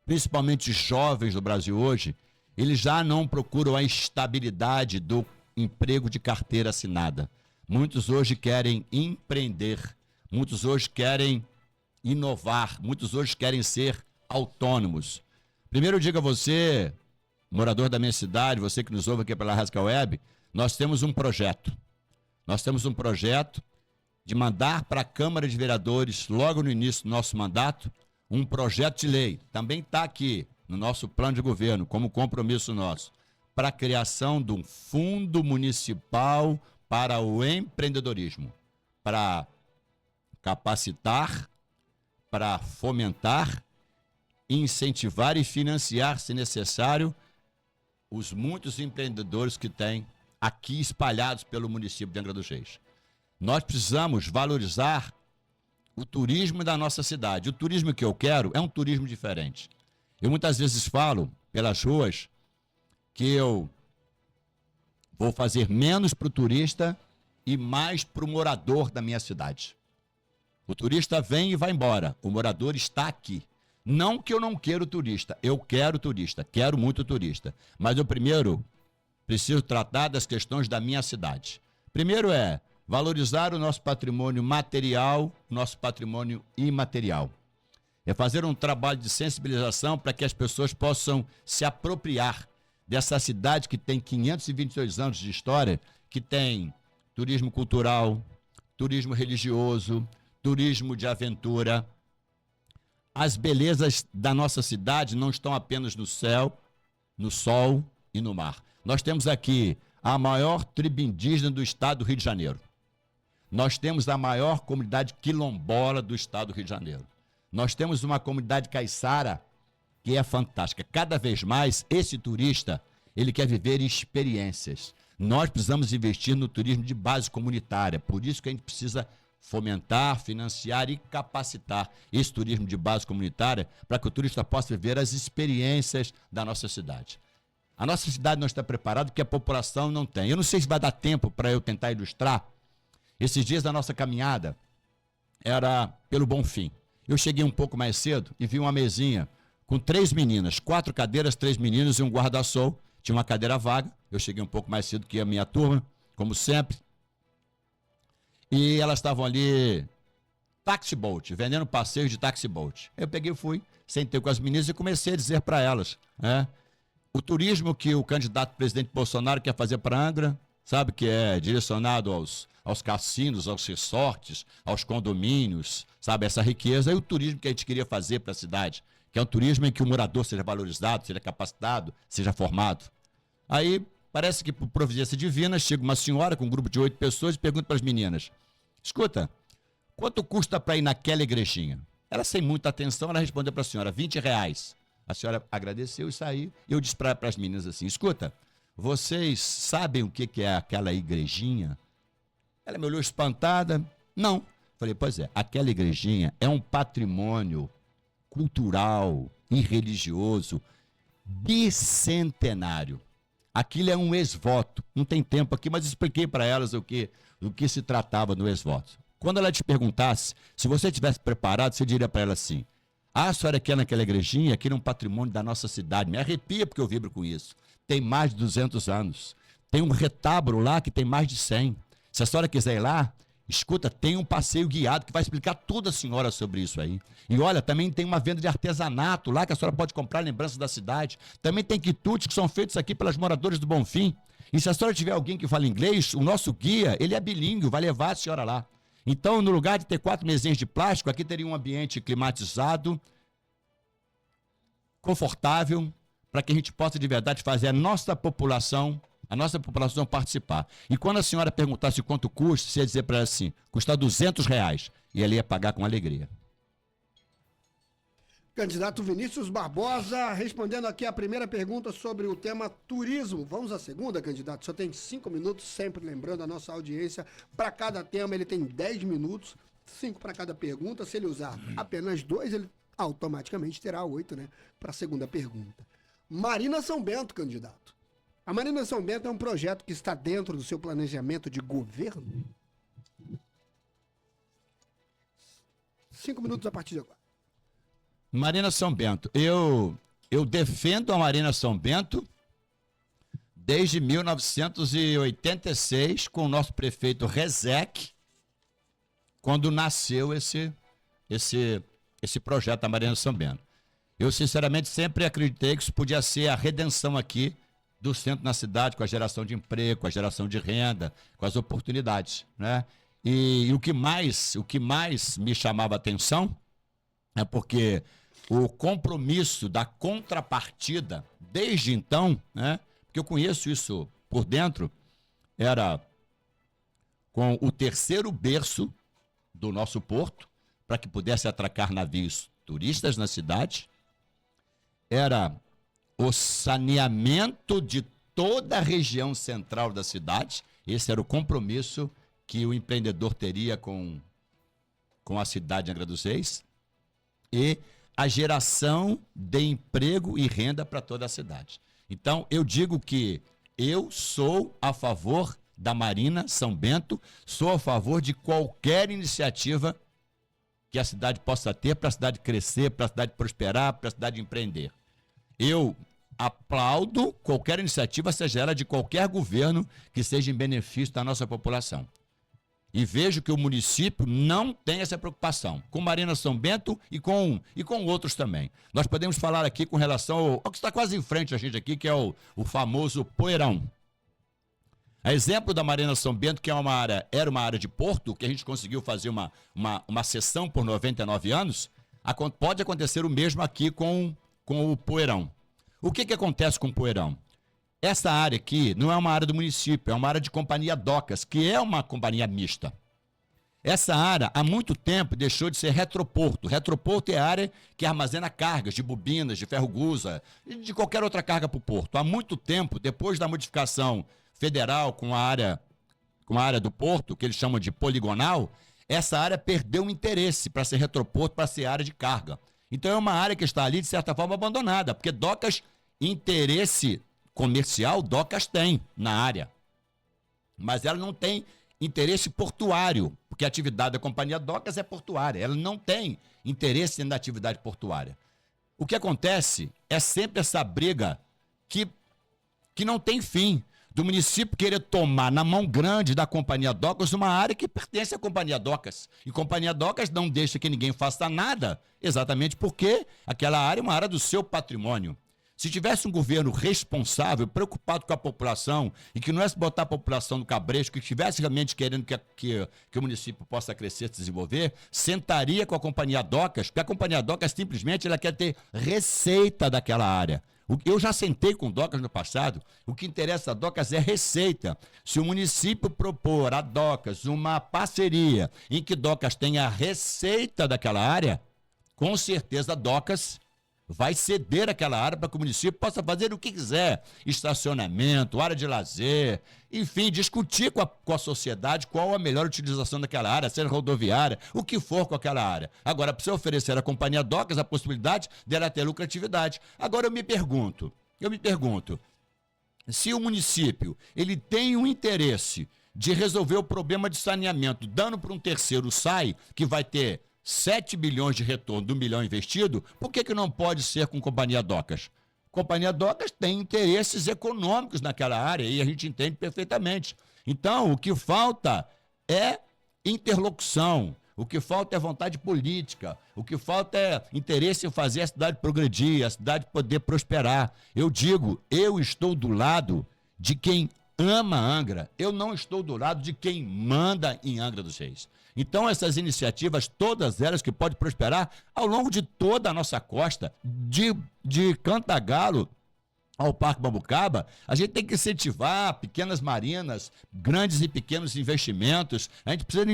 Principalmente os jovens do Brasil hoje, eles já não procuram a estabilidade do emprego de carteira assinada. Muitos hoje querem empreender, muitos hoje querem inovar, muitos hoje querem ser autônomos. Primeiro eu digo a você, morador da minha cidade, você que nos ouve aqui pela Rascal Web, nós temos um projeto. Nós temos um projeto de mandar para a Câmara de Vereadores, logo no início do nosso mandato, um projeto de lei, também está aqui no nosso plano de governo, como compromisso nosso, para a criação de um fundo municipal para o empreendedorismo, para capacitar, para fomentar, incentivar e financiar, se necessário, os muitos empreendedores que tem aqui espalhados pelo município de Angra dos Reis. Nós precisamos valorizar o turismo da nossa cidade. O turismo que eu quero é um turismo diferente. Eu muitas vezes falo pelas ruas que eu Vou fazer menos para o turista e mais para o morador da minha cidade. O turista vem e vai embora. O morador está aqui. Não que eu não queira o turista. Eu quero turista. Quero muito turista. Mas eu primeiro preciso tratar das questões da minha cidade. Primeiro é valorizar o nosso patrimônio material, nosso patrimônio imaterial. É fazer um trabalho de sensibilização para que as pessoas possam se apropriar dessa cidade que tem 522 anos de história, que tem turismo cultural, turismo religioso, turismo de aventura. As belezas da nossa cidade não estão apenas no céu, no sol e no mar. Nós temos aqui a maior tribo indígena do estado do Rio de Janeiro. Nós temos a maior comunidade quilombola do estado do Rio de Janeiro. Nós temos uma comunidade caiçara que é fantástica. Cada vez mais, esse turista, ele quer viver experiências. Nós precisamos investir no turismo de base comunitária. Por isso que a gente precisa fomentar, financiar e capacitar esse turismo de base comunitária para que o turista possa viver as experiências da nossa cidade. A nossa cidade não está preparada porque a população não tem. Eu não sei se vai dar tempo para eu tentar ilustrar. Esses dias da nossa caminhada era pelo Bonfim. Eu cheguei um pouco mais cedo e vi uma mesinha com 3 meninas, 4 cadeiras, 3 meninos e um guarda-sol. Tinha uma cadeira vaga. Eu cheguei um pouco mais cedo que a minha turma, como sempre. E elas estavam ali, taxi boat, vendendo passeios de taxi boat. Eu peguei e fui, sentei com as meninas e comecei a dizer para elas, né, o turismo que o candidato presidente Bolsonaro quer fazer para Angra, sabe, que é direcionado aos cassinos, aos resorts, aos condomínios, sabe, essa riqueza, e o turismo que a gente queria fazer para a cidade, que é um turismo em que o morador seja valorizado, seja capacitado, seja formado. Aí, parece que por providência divina, chega uma senhora com um grupo de 8 pessoas e pergunta para as meninas, escuta, quanto custa para ir naquela igrejinha? Ela, sem muita atenção, ela respondeu para a senhora, R$20. A senhora agradeceu e saiu. E eu disse para as meninas assim, escuta, vocês sabem o que é aquela igrejinha? Ela me olhou espantada. Não. Falei, pois é, aquela igrejinha é um patrimônio cultural e religioso bicentenário. Aquilo é um ex-voto. Não tem tempo aqui, mas expliquei para elas do que se tratava no ex-voto. Quando ela te perguntasse, se você estivesse preparado, você diria para ela assim, a senhora quer naquela igrejinha, aquilo é um patrimônio da nossa cidade. Me arrepia porque eu vibro com isso. Tem mais de 200 anos. Tem um retábulo lá que tem mais de 100. Se a senhora quiser ir lá, escuta, tem um passeio guiado que vai explicar tudo a senhora sobre isso aí. E olha, também tem uma venda de artesanato lá que a senhora pode comprar lembranças da cidade. Também tem quitutes que são feitos aqui pelas moradoras do Bonfim. E se a senhora tiver alguém que fala inglês, o nosso guia, ele é bilíngue, vai levar a senhora lá. Então, no lugar de ter 4 mesinhas de plástico, aqui teria um ambiente climatizado, confortável, para que a gente possa de verdade fazer a nossa população participar. E quando a senhora perguntasse quanto custa, você ia dizer para ela assim, custa R$200, e ela ia pagar com alegria. Candidato Vinícius Barbosa, respondendo aqui a primeira pergunta sobre o tema turismo. Vamos à segunda, candidato. Só tem 5 minutos, sempre lembrando a nossa audiência. Para cada tema, ele tem 10 minutos, 5 para cada pergunta. Se ele usar apenas 2, ele automaticamente terá 8, né? Para a segunda pergunta. Marina São Bento, candidato. A Marina São Bento é um projeto que está dentro do seu planejamento de governo? 5 minutos a partir de agora. Marina São Bento. Eu defendo a Marina São Bento desde 1986, com o nosso prefeito Rezec, quando nasceu esse projeto da Marina São Bento. Eu, sinceramente, sempre acreditei que isso podia ser a redenção aqui do centro na cidade, com a geração de emprego, com a geração de renda, com as oportunidades, né? E o que mais me chamava a atenção é porque o compromisso da contrapartida, desde então, né, porque eu conheço isso por dentro, era com o terceiro berço do nosso porto, para que pudesse atracar navios turistas na cidade, era o saneamento de toda a região central da cidade. Esse era o compromisso que o empreendedor teria com a cidade de Angra dos Reis, e a geração de emprego e renda para toda a cidade. Então, eu digo que Eu sou a favor da Marina São Bento, sou a favor de qualquer iniciativa que a cidade possa ter para a cidade crescer, para a cidade prosperar, para a cidade empreender. Eu aplaudo qualquer iniciativa, seja ela de qualquer governo, que seja em benefício da nossa população. E vejo que o município não tem essa preocupação com Marina São Bento e com outros também. Nós podemos falar aqui com relação ao que está quase em frente a gente aqui, que é o famoso Poeirão. A exemplo da Marina São Bento, que era uma área de porto, que a gente conseguiu fazer uma cessão por 99 anos, pode acontecer o mesmo aqui com o Poeirão. O que acontece com o Poeirão? Essa área aqui não é uma área do município, é uma área de Companhia Docas, que é uma companhia mista. Essa área, há muito tempo, deixou de ser retroporto. Retroporto é a área que armazena cargas de bobinas, de ferro-gusa e de qualquer outra carga para o porto. Há muito tempo, depois da modificação federal com a área do porto, que eles chamam de poligonal, essa área perdeu o interesse para ser retroporto, para ser área de carga. Então é uma área que está ali, de certa forma, abandonada, porque Docas, interesse comercial, Docas tem na área, mas ela não tem interesse portuário, porque a atividade da Companhia Docas é portuária, ela não tem interesse na atividade portuária. O que acontece é sempre essa briga que não tem fim, do município querer tomar na mão grande da Companhia Docas uma área que pertence à Companhia Docas. E Companhia Docas não deixa que ninguém faça nada, exatamente porque aquela área é uma área do seu patrimônio. Se tivesse um governo responsável, preocupado com a população, e que não é se botar a população no cabresto, que estivesse realmente querendo que o município possa crescer, se desenvolver, sentaria com a Companhia Docas, porque a Companhia Docas simplesmente ela quer ter receita daquela área. Eu já sentei com Docas no passado, o que interessa a Docas é receita. Se o município propor a Docas uma parceria em que Docas tenha receita daquela área, com certeza a Docas vai ceder aquela área para que o município possa fazer o que quiser, estacionamento, área de lazer, enfim, discutir com a sociedade qual a melhor utilização daquela área, seja rodoviária, o que for com aquela área. Agora, precisa oferecer à Companhia Docas a possibilidade dela ter lucratividade. Agora eu me pergunto, se o município ele tem um interesse de resolver o problema de saneamento, dando para um terceiro SAI, que vai ter 7 bilhões de retorno do 1 bilhão investido, por que não pode ser com Companhia Docas? Companhia Docas tem interesses econômicos naquela área e a gente entende perfeitamente. Então, o que falta é interlocução, o que falta é vontade política, o que falta é interesse em fazer a cidade progredir, a cidade poder prosperar. Eu digo, eu estou do lado de quem ama Angra, eu não estou do lado de quem manda em Angra dos Reis. Então, essas iniciativas, todas elas que podem prosperar ao longo de toda a nossa costa, de Cantagalo ao Parque Bambucaba, a gente tem que incentivar pequenas marinas, grandes e pequenos investimentos, a gente precisa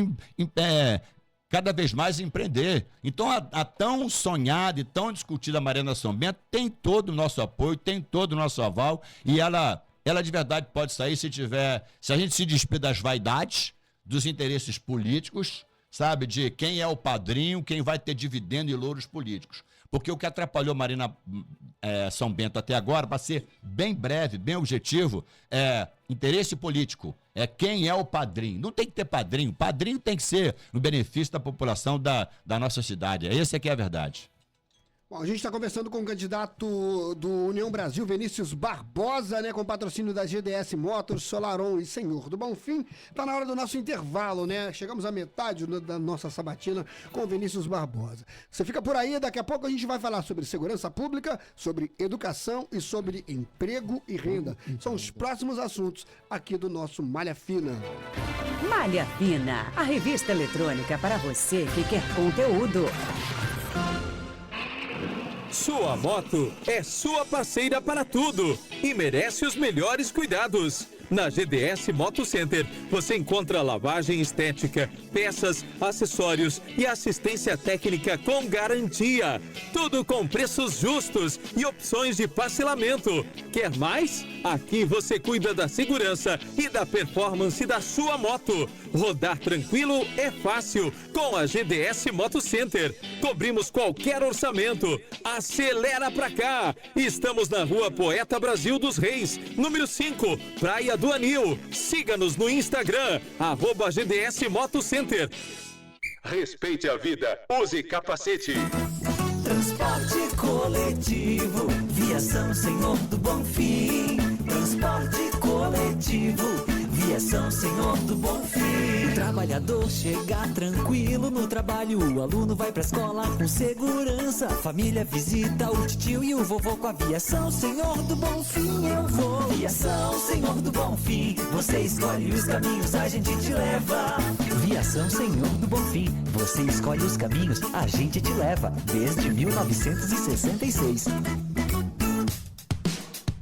cada vez mais empreender. Então, a tão sonhada e tão discutida Marina São Bento tem todo o nosso apoio, tem todo o nosso aval, e ela de verdade pode sair se a gente se despir das vaidades, dos interesses políticos, sabe, de quem é o padrinho, quem vai ter dividendo e louros políticos. Porque o que atrapalhou Marina São Bento até agora, para ser bem breve, bem objetivo, é interesse político, é quem é o padrinho. Não tem que ter padrinho, padrinho tem que ser no benefício da população da nossa cidade. Essa é que é a verdade. Bom, a gente está conversando com o candidato do União Brasil, Vinícius Barbosa, né, com patrocínio da GDS Motors, Solaron e Senhor do Bonfim. Tá na hora do nosso intervalo, né? Chegamos à metade da nossa sabatina com o Vinícius Barbosa. Você fica por aí, daqui a pouco a gente vai falar sobre segurança pública, sobre educação e sobre emprego e renda. São os próximos assuntos aqui do nosso Malha Fina. Malha Fina, a revista eletrônica para você que quer conteúdo. Sua moto é sua parceira para tudo e merece os melhores cuidados. Na GDS Moto Center, você encontra lavagem estética, peças, acessórios e assistência técnica com garantia. Tudo com preços justos e opções de parcelamento. Quer mais? Aqui você cuida da segurança e da performance da sua moto. Rodar tranquilo é fácil com a GDS Moto Center. Cobrimos qualquer orçamento. Acelera pra cá! Estamos na Rua Poeta Brasil dos Reis, número 5, Praia do Anil. Siga-nos no Instagram, @GDS Moto Center. Respeite a vida, use capacete. Transporte coletivo, Viação Senhor do Bonfim. Transporte coletivo, Viação Senhor do Bonfim. O trabalhador chega tranquilo no trabalho, o aluno vai pra escola com segurança. A família visita o tio e o vovô com a Viação Senhor do Bonfim. Eu vou, Viação Senhor do Bonfim. Você escolhe os caminhos, a gente te leva. Viação Senhor do Bonfim. Você escolhe os caminhos, a gente te leva. Desde 1966.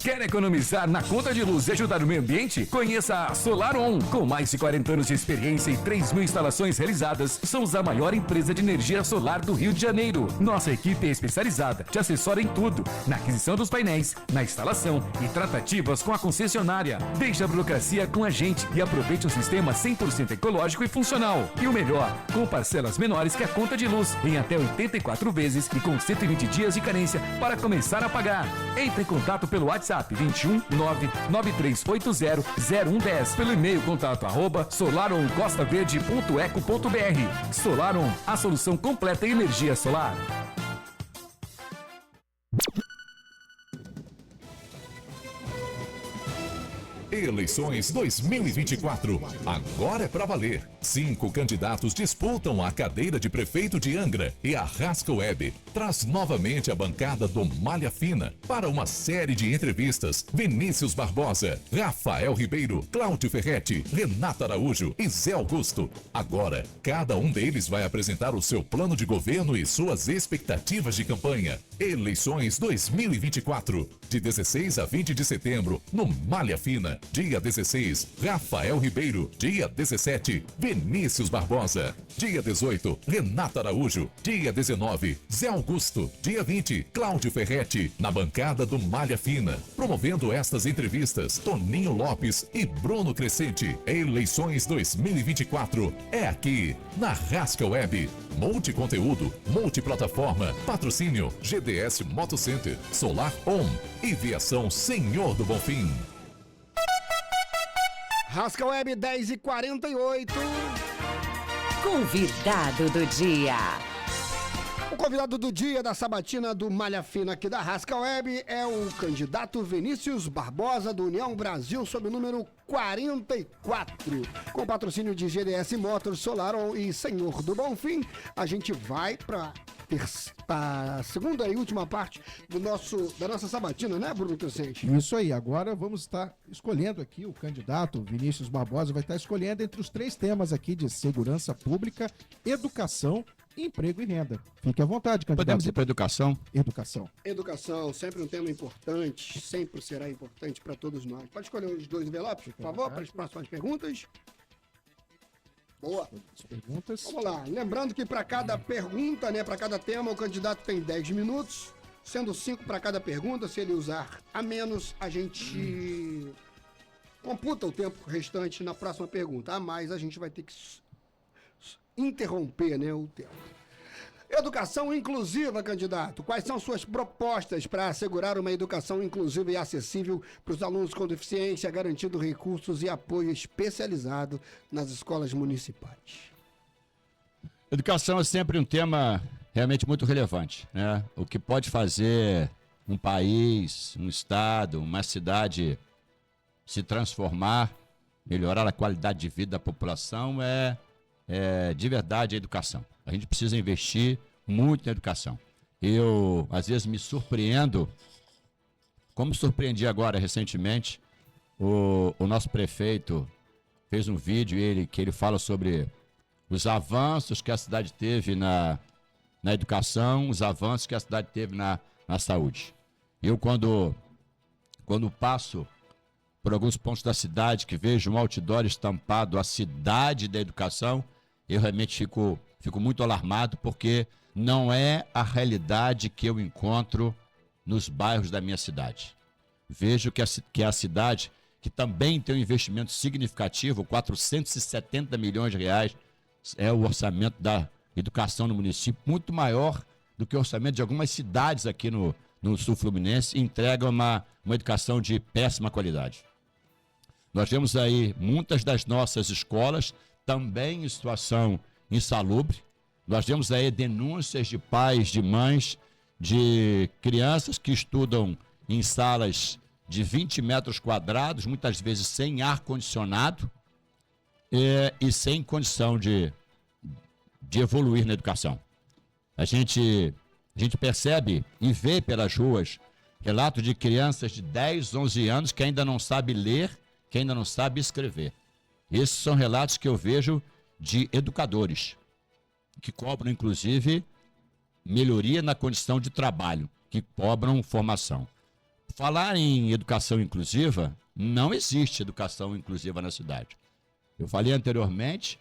Quer economizar na conta de luz e ajudar o meio ambiente? Conheça a SolarOn. Com mais de 40 anos de experiência e 3.000 instalações realizadas, somos a maior empresa de energia solar do Rio de Janeiro. Nossa equipe é especializada, te assessora em tudo, na aquisição dos painéis, na instalação e tratativas com a concessionária. Deixe a burocracia com a gente e aproveite um sistema 100% ecológico e funcional. E o melhor, com parcelas menores que a conta de luz, em até 84 vezes e com 120 dias de carência para começar a pagar. Entre em contato pelo WhatsApp 21 99380 0110, pelo e-mail contato @solaroncostaverde.eco.br. SolarOn, a solução completa em energia solar. Eleições 2024. Agora é pra valer. 5 candidatos disputam a cadeira de prefeito de Angra e a Rascoweb traz novamente a bancada do Malha Fina para uma série de entrevistas. Vinícius Barbosa, Rafael Ribeiro, Cláudio Ferretti, Renata Araújo e Zé Augusto. Agora, cada um deles vai apresentar o seu plano de governo e suas expectativas de campanha. Eleições 2024. De 16 a 20 de setembro, no Malha Fina. Dia 16, Rafael Ribeiro. Dia 17, Vinícius Barbosa. Dia 18, Renata Araújo. Dia 19, Zé Augusto. Dia 20, Cláudio Ferretti. Na bancada do Malha Fina. Promovendo estas entrevistas, Toninho Lopes e Bruno Crescente. Eleições 2024. É aqui, na Rascoweb. Multiconteúdo, multiplataforma. Patrocínio GDS Moto Center, SolarOn e Viação Senhor do Bonfim. Rascoweb 10h48. Convidado do dia. O convidado do dia da sabatina do Malha Fina aqui da Rascoweb é o candidato Vinícius Barbosa, do União Brasil, sob o número 44. Com patrocínio de GDS Motors, SolarOn e Senhor do Bonfim, a gente vai para a segunda e última parte da nossa sabatina, né, Bruno Crescente? Isso aí, agora vamos estar escolhendo aqui o candidato Vinícius Barbosa, vai estar escolhendo entre os 3 temas aqui de segurança pública, educação, emprego e renda. Fique à vontade, candidato. Podemos ir para educação? Educação. Educação, sempre um tema importante, sempre será importante para todos nós. Pode escolher os 2 envelopes, por favor, para as próximas perguntas. Boa. Perguntas. Vamos lá. Lembrando que para cada pergunta, né, para cada tema, o candidato tem 10 minutos, sendo 5 para cada pergunta. Se ele usar a menos, a gente computa o tempo restante na próxima pergunta. A mais, a gente vai ter que interromper, né, o tempo. Educação inclusiva, candidato. Quais são suas propostas para assegurar uma educação inclusiva e acessível para os alunos com deficiência, garantindo recursos e apoio especializado nas escolas municipais? Educação é sempre um tema realmente muito relevante, né? O que pode fazer um país, um estado, uma cidade se transformar, melhorar a qualidade de vida da população é de verdade a educação. A gente precisa investir muito na educação. Eu, às vezes, me surpreendo, como surpreendi agora recentemente, o nosso prefeito fez um vídeo que ele fala sobre os avanços que a cidade teve na educação, os avanços que a cidade teve na saúde. Eu, quando passo por alguns pontos da cidade, que vejo um outdoor estampado, a cidade da educação, eu realmente fico muito alarmado, porque não é a realidade que eu encontro nos bairros da minha cidade. Vejo que a cidade, que também tem um investimento significativo, 470 milhões de reais, é o orçamento da educação no município, muito maior do que o orçamento de algumas cidades aqui no sul fluminense, e entrega uma educação de péssima qualidade. Nós vemos aí muitas das nossas escolas também em situação insalubre. Nós vemos aí denúncias de pais, de mães, de crianças que estudam em salas de 20 metros quadrados, muitas vezes sem ar-condicionado e sem condição de evoluir na educação. A gente percebe e vê pelas ruas relatos de crianças de 10, 11 anos que ainda não sabem ler, que ainda não sabem escrever. Esses são relatos que eu vejo de educadores, que cobram, inclusive, melhoria na condição de trabalho, que cobram formação. Falar em educação inclusiva, não existe educação inclusiva na cidade. Eu falei anteriormente,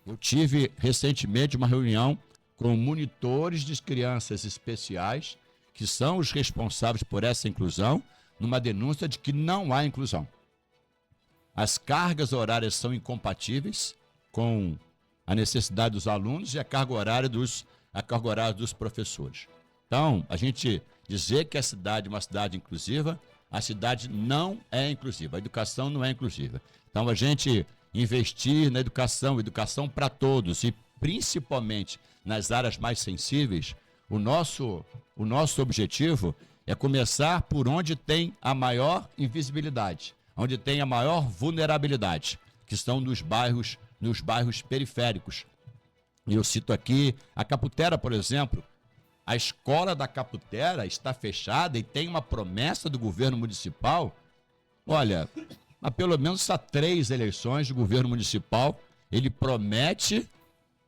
eu tive recentemente uma reunião com monitores de crianças especiais, que são os responsáveis por essa inclusão, numa denúncia de que não há inclusão. As cargas horárias são incompatíveis com a necessidade dos alunos e a carga horária dos professores. Então, a gente dizer que a cidade é uma cidade inclusiva, a cidade não é inclusiva, a educação não é inclusiva. Então, a gente investir na educação para todos, e principalmente nas áreas mais sensíveis, o nosso objetivo é começar por onde tem a maior invisibilidade, onde tem a maior vulnerabilidade, que estão nos bairros periféricos. E eu cito aqui a Caputera, por exemplo. A escola da Caputera está fechada e tem uma promessa do governo municipal. Olha, há pelo menos 3 eleições do governo municipal, ele promete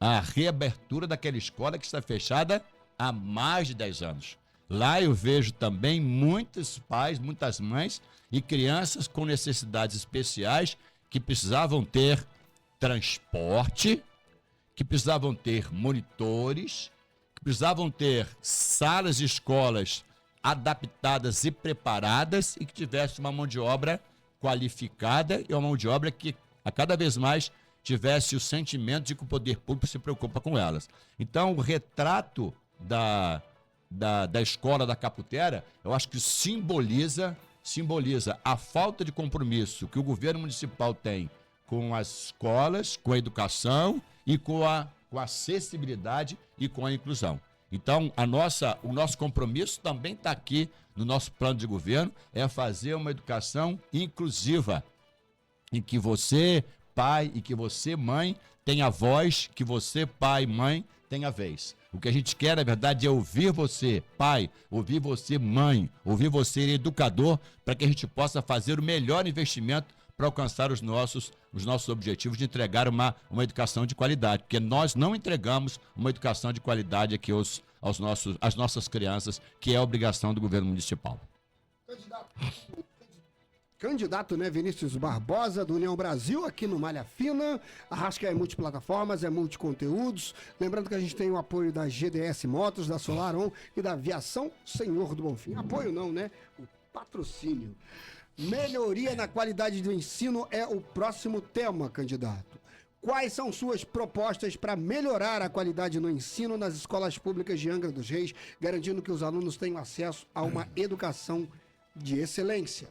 a reabertura daquela escola que está fechada há mais de 10 anos. Lá eu vejo também muitos pais, muitas mães e crianças com necessidades especiais que precisavam ter transporte, que precisavam ter monitores, que precisavam ter salas e escolas adaptadas e preparadas e que tivesse uma mão de obra qualificada e uma mão de obra que a cada vez mais tivesse o sentimento de que o poder público se preocupa com elas. Então, o retrato da escola da Caputera, eu acho que simboliza a falta de compromisso que o governo municipal tem com as escolas, com a educação e com a acessibilidade e com a inclusão. Então, o nosso compromisso também está aqui no nosso plano de governo, é fazer uma educação inclusiva, em que você, pai, e que você, mãe, tenha voz, que você, pai, mãe, tenha vez. O que a gente quer, na verdade, é ouvir você, pai, ouvir você, mãe, ouvir você, educador, para que a gente possa fazer o melhor investimento para alcançar os nossos objetivos de entregar uma educação de qualidade, porque nós não entregamos uma educação de qualidade aqui às nossas crianças, que é a obrigação do governo municipal. Candidato, né, Vinícius Barbosa, do União Brasil, aqui no Malha Fina. A Rasca é multiplataformas, é multiconteúdos. Lembrando que a gente tem o apoio da GDS Motos, da Solaron e da Aviação Senhor do Bonfim. Apoio não, né? O patrocínio. Melhoria na qualidade do ensino é o próximo tema, candidato. Quais são suas propostas para melhorar a qualidade no ensino nas escolas públicas de Angra dos Reis, garantindo que os alunos tenham acesso a uma educação de excelência?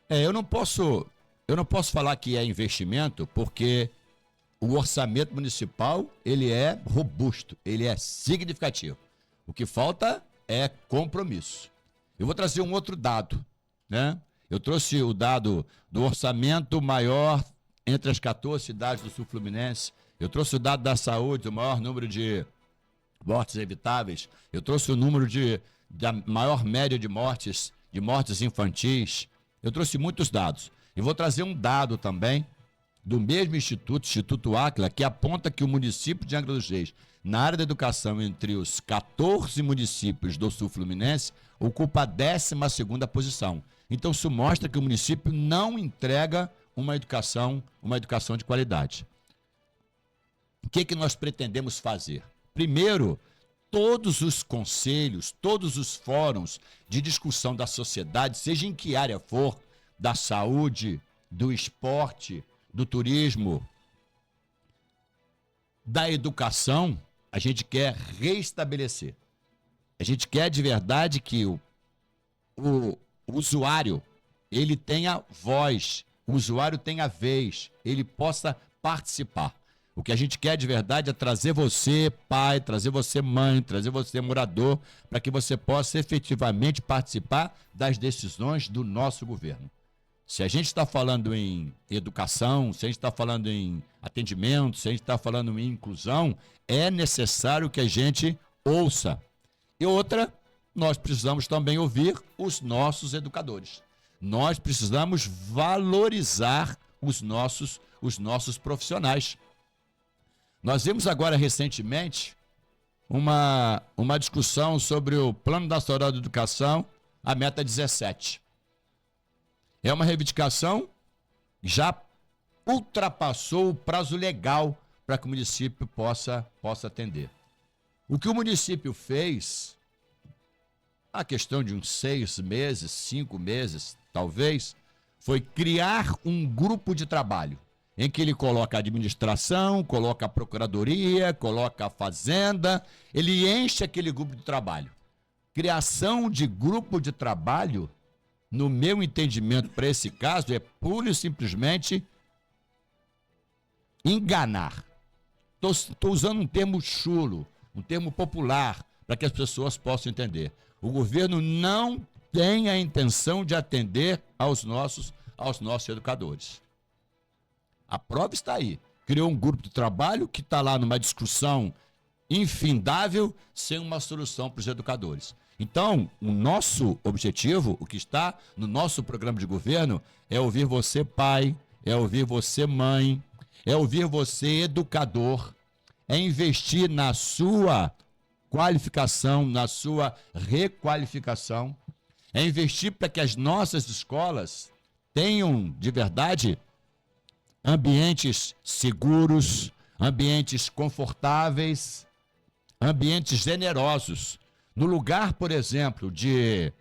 Eu não posso falar que é investimento, porque o orçamento municipal, ele é robusto, ele é significativo. O que falta é compromisso. Eu vou trazer um outro dado, né? Eu trouxe o dado do orçamento maior entre as 14 cidades do sul fluminense. Eu trouxe o dado da saúde, o maior número de mortes evitáveis. Eu trouxe o número da maior média de mortes infantis. Eu trouxe muitos dados. E vou trazer um dado também do mesmo Instituto Áquila, que aponta que o município de Angra dos Reis, na área da educação, entre os 14 municípios do sul fluminense, ocupa a 12ª posição. Então isso mostra que o município não entrega uma educação de qualidade. O que nós pretendemos fazer? Primeiro, todos os conselhos, todos os fóruns de discussão da sociedade, seja em que área for, da saúde, do esporte, do turismo, da educação, a gente quer reestabelecer. A gente quer de verdade que o usuário, ele tenha voz, o usuário tenha vez, ele possa participar. O que a gente quer de verdade é trazer você, pai, trazer você, mãe, trazer você, morador, para que você possa efetivamente participar das decisões do nosso governo. Se a gente está falando em educação, se a gente está falando em atendimento, se a gente está falando em inclusão, é necessário que a gente ouça. E outra, nós precisamos também ouvir os nossos educadores. Nós precisamos valorizar os nossos profissionais. Nós vimos agora recentemente uma discussão sobre o Plano Nacional de Educação, a meta 17. É uma reivindicação que já ultrapassou o prazo legal para que o município possa atender. O que o município fez, a questão de uns 6 meses, 5 meses, talvez, foi criar um grupo de trabalho em que ele coloca a administração, coloca a procuradoria, coloca a fazenda, ele enche aquele grupo de trabalho. Criação de grupo de trabalho, no meu entendimento para esse caso, é pura e simplesmente enganar. Estou usando um termo chulo, um termo popular, para que as pessoas possam entender. O governo não tem a intenção de atender aos nossos educadores. A prova está aí. Criou um grupo de trabalho que está lá numa discussão infindável, sem uma solução para os educadores. Então, o nosso objetivo, o que está no nosso programa de governo, é ouvir você, pai, é ouvir você, mãe, é ouvir você, educador, é investir na sua qualificação, na sua requalificação, é investir para que as nossas escolas tenham, de verdade, ambientes seguros, ambientes confortáveis, ambientes generosos. No lugar, por exemplo, de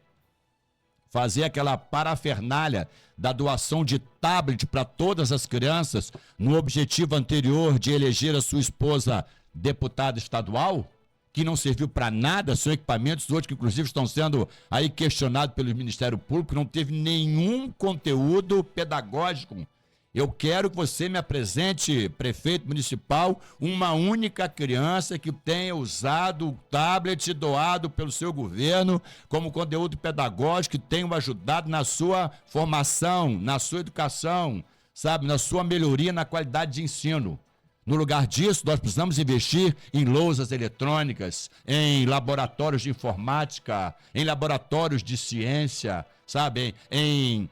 fazer aquela parafernália da doação de tablet para todas as crianças, no objetivo anterior de eleger a sua esposa deputada estadual, que não serviu para nada, são equipamentos hoje que inclusive estão sendo aí questionados pelo Ministério Público, não teve nenhum conteúdo pedagógico. Eu quero que você me apresente, prefeito municipal, uma única criança que tenha usado o tablet doado pelo seu governo como conteúdo pedagógico que tenha ajudado na sua formação, na sua educação, sabe, na sua melhoria na qualidade de ensino. No lugar disso, nós precisamos investir em lousas eletrônicas, em laboratórios de informática, em laboratórios de ciência, sabe, em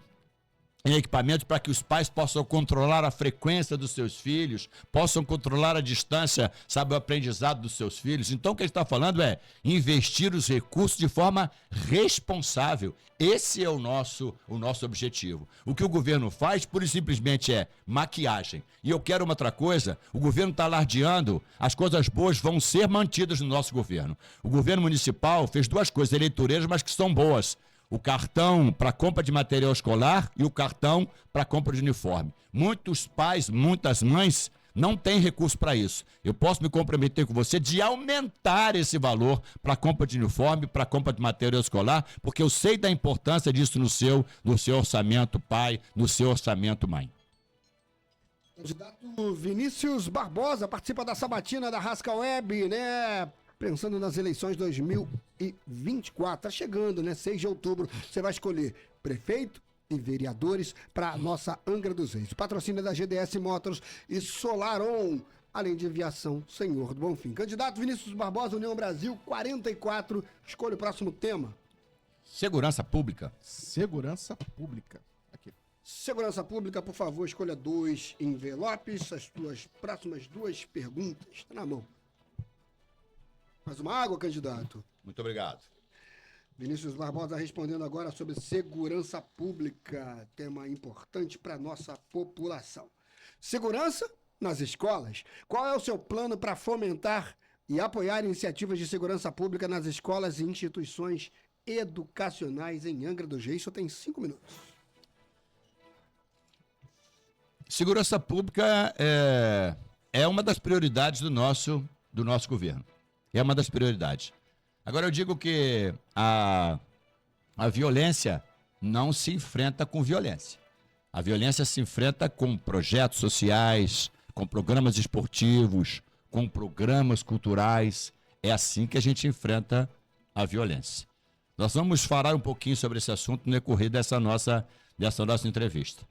equipamentos para que os pais possam controlar a frequência dos seus filhos, possam controlar a distância, sabe, o aprendizado dos seus filhos. Então, o que a gente está falando é investir os recursos de forma responsável. Esse é o nosso objetivo. O que o governo faz, pura e simplesmente, é maquiagem. E eu quero uma outra coisa, o governo está alardeando, as coisas boas vão ser mantidas no nosso governo. O governo municipal fez 2 coisas eleitoreiras, mas que são boas. O cartão para compra de material escolar e o cartão para compra de uniforme. Muitos pais, muitas mães não têm recurso para isso. Eu posso me comprometer com você de aumentar esse valor para compra de uniforme, para compra de material escolar, porque eu sei da importância disso no seu orçamento, pai, no seu orçamento, mãe. Candidato Vinícius Barbosa participa da sabatina da Rascal Web, né? Pensando nas eleições 2024, tá chegando, né? 6 de outubro, você vai escolher prefeito e vereadores para a nossa Angra dos Reis. O patrocínio é da GDS Motors e Solaron, além de aviação Senhor do Bonfim. Candidato Vinícius Barbosa, União Brasil 44, escolha o próximo tema. Segurança pública. Segurança pública. Aqui. Segurança pública, por favor, escolha 2 envelopes, as suas próximas 2 perguntas. Tá na mão. Mais uma água, candidato? Muito obrigado. Vinícius Barbosa respondendo agora sobre segurança pública, tema importante para nossa população. Segurança nas escolas. Qual é o seu plano para fomentar e apoiar iniciativas de segurança pública nas escolas e instituições educacionais em Angra dos Reis? Só tem 5 minutos. Segurança pública é uma das prioridades do nosso governo. É uma das prioridades. Agora eu digo que a violência não se enfrenta com violência. A violência se enfrenta com projetos sociais, com programas esportivos, com programas culturais. É assim que a gente enfrenta a violência. Nós vamos falar um pouquinho sobre esse assunto no decorrer dessa nossa entrevista.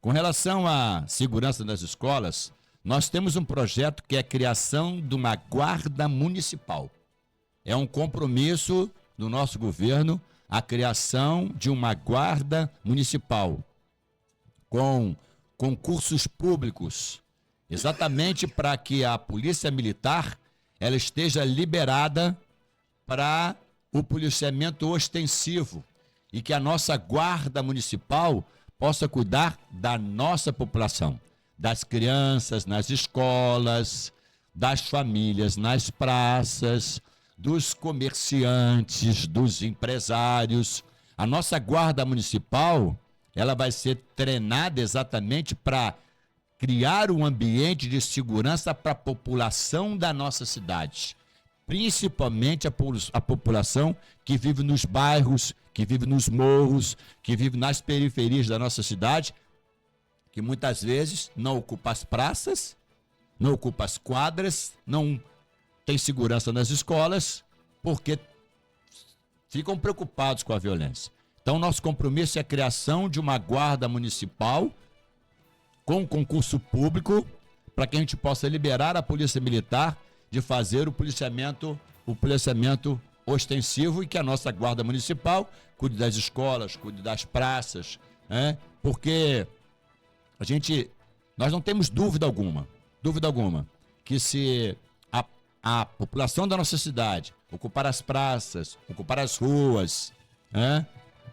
Com relação à segurança das escolas, nós temos um projeto que é a criação de uma guarda municipal. É um compromisso do nosso governo a criação de uma guarda municipal com concursos públicos, exatamente para que a polícia militar ela esteja liberada para o policiamento ostensivo e que a nossa guarda municipal possa cuidar da nossa população, das crianças nas escolas, das famílias nas praças, dos comerciantes, dos empresários. A nossa guarda municipal, ela vai ser treinada exatamente para criar um ambiente de segurança para a população da nossa cidade, principalmente a população que vive nos bairros, que vive nos morros, que vive nas periferias da nossa cidade, que muitas vezes não ocupa as praças, não ocupa as quadras, não tem segurança nas escolas, porque ficam preocupados com a violência. Então, nosso compromisso é a criação de uma guarda municipal com concurso público, para que a gente possa liberar a polícia militar de fazer o policiamento ostensivo e que a nossa guarda municipal cuide das escolas, cuide das praças, né? Porque nós não temos dúvida alguma, que se a população da nossa cidade ocupar as praças, ocupar as ruas, né?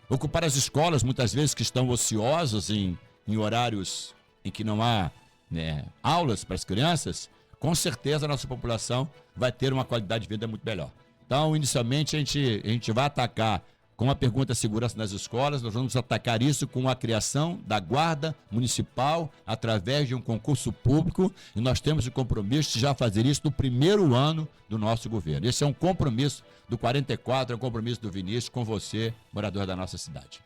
Ocupar as escolas, muitas vezes que estão ociosas em horários em que não há, né, aulas para as crianças, com certeza a nossa população vai ter uma qualidade de vida muito melhor. Então, inicialmente, a gente vai atacar com a pergunta segurança nas escolas, nós vamos atacar isso com a criação da guarda municipal através de um concurso público e nós temos o compromisso de já fazer isso no primeiro ano do nosso governo. Esse é um compromisso do 44, é um compromisso do Vinícius com você, morador da nossa cidade.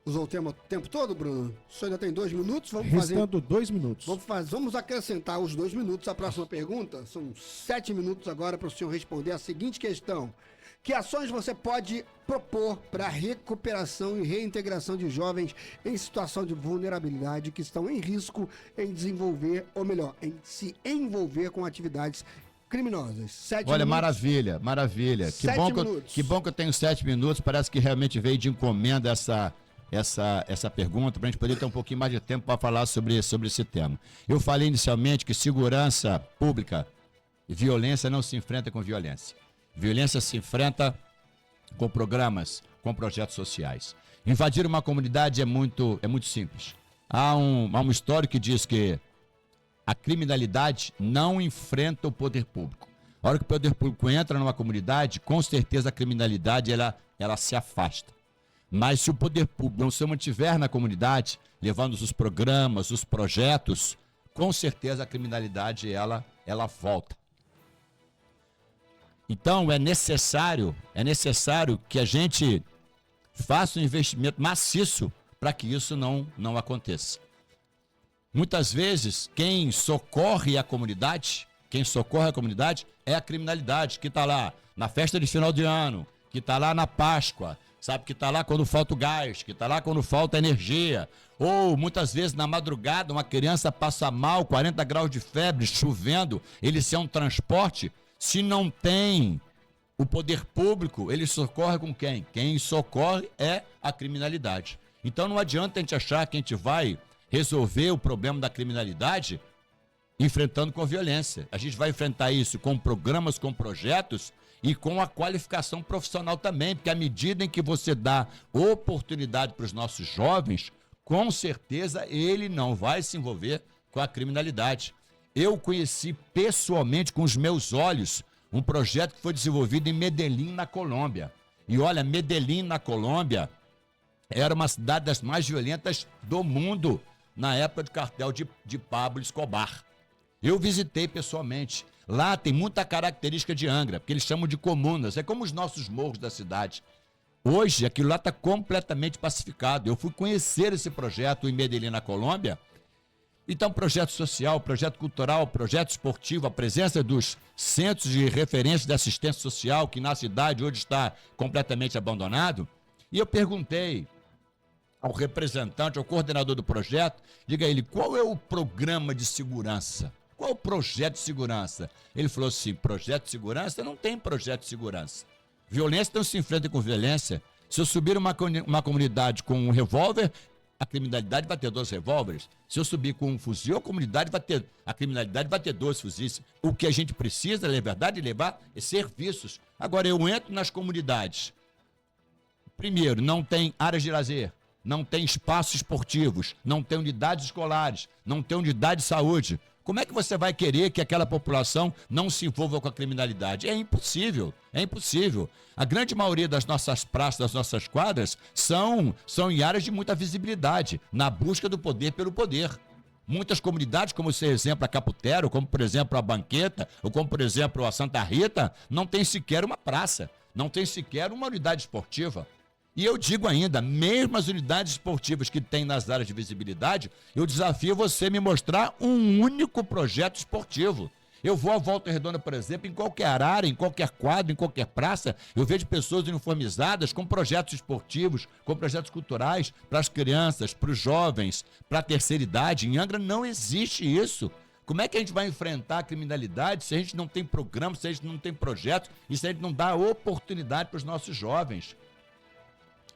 Usou o tempo todo, Bruno? O senhor ainda tem 2 minutos? Restando 2 minutos. Vamos acrescentar os 2 minutos à próxima pergunta. São 7 minutos agora para o senhor responder a seguinte questão. Que ações você pode propor para a recuperação e reintegração de jovens em situação de vulnerabilidade que estão em risco em desenvolver, ou melhor, em se envolver com atividades criminosas? 7 Olha, minutos. maravilha. Que bom que eu tenho 7 minutos. Parece que realmente veio de encomenda essa pergunta, para a gente poder ter um pouquinho mais de tempo para falar sobre esse tema. Eu falei inicialmente que segurança pública e violência não se enfrenta com violência. Violência se enfrenta com programas, com projetos sociais. Invadir uma comunidade é muito simples. Há uma história que diz que a criminalidade não enfrenta o poder público. A hora que o poder público entra numa comunidade, com certeza a criminalidade ela se afasta. Mas se o poder público não se mantiver na comunidade, levando os programas, os projetos, com certeza a criminalidade ela volta. Então é necessário que a gente faça um investimento maciço para que isso não aconteça. Muitas vezes quem socorre a comunidade é a criminalidade que está lá na festa de final de ano, que está lá na Páscoa, sabe, que está lá quando falta o gás, que está lá quando falta energia, ou muitas vezes na madrugada uma criança passa mal, 40 graus de febre, chovendo, ele se é um transporte, se não tem o poder público, ele socorre com quem? Quem socorre é a criminalidade. Então não adianta a gente achar que a gente vai resolver o problema da criminalidade enfrentando com violência. A gente vai enfrentar isso com programas, com projetos e com a qualificação profissional também, porque à medida em que você dá oportunidade para os nossos jovens, com certeza ele não vai se envolver com a criminalidade. Eu conheci pessoalmente com os meus olhos um projeto que foi desenvolvido em Medellín, na Colômbia. E olha, Medellín, na Colômbia, era uma cidade das mais violentas do mundo na época do cartel de Pablo Escobar. Eu visitei pessoalmente. Lá tem muita característica de Angra, porque eles chamam de comunas, é como os nossos morros da cidade. Hoje, aquilo lá está completamente pacificado. Eu fui conhecer esse projeto em Medellín, na Colômbia. Então, projeto social, projeto cultural, projeto esportivo, a presença dos centros de referência de assistência social, que na cidade hoje está completamente abandonado. E eu perguntei ao representante, ao coordenador do projeto, diga a ele, qual é o programa de segurança? Qual é o projeto de segurança? Ele falou assim, projeto de segurança? Não tem projeto de segurança. Violência não se enfrenta com violência. Se eu subir uma comunidade com um revólver, a criminalidade vai ter 2 revólveres. Se eu subir com um fuzil, a criminalidade vai ter 2 fuzis. O que a gente precisa, na verdade, levar é serviços. Agora, eu entro nas comunidades. Primeiro, não tem áreas de lazer, não tem espaços esportivos, não tem unidades escolares, não tem unidade de saúde. Como é que você vai querer que aquela população não se envolva com a criminalidade? É impossível, é impossível. A grande maioria das nossas praças, das nossas quadras, são em áreas de muita visibilidade, na busca do poder pelo poder. Muitas comunidades, como esse exemplo a Caputero, como por exemplo a Banqueta, ou como por exemplo a Santa Rita, não tem sequer uma praça, não tem sequer uma unidade esportiva. E eu digo ainda, mesmo as unidades esportivas que tem nas áreas de visibilidade, eu desafio você me mostrar um único projeto esportivo. Eu vou à Volta Redonda, por exemplo, em qualquer área, em qualquer quadro, em qualquer praça, eu vejo pessoas uniformizadas com projetos esportivos, com projetos culturais para as crianças, para os jovens, para a terceira idade. Em Angra não existe isso. Como é que a gente vai enfrentar a criminalidade se a gente não tem programa, se a gente não tem projeto e se a gente não dá oportunidade para os nossos jovens?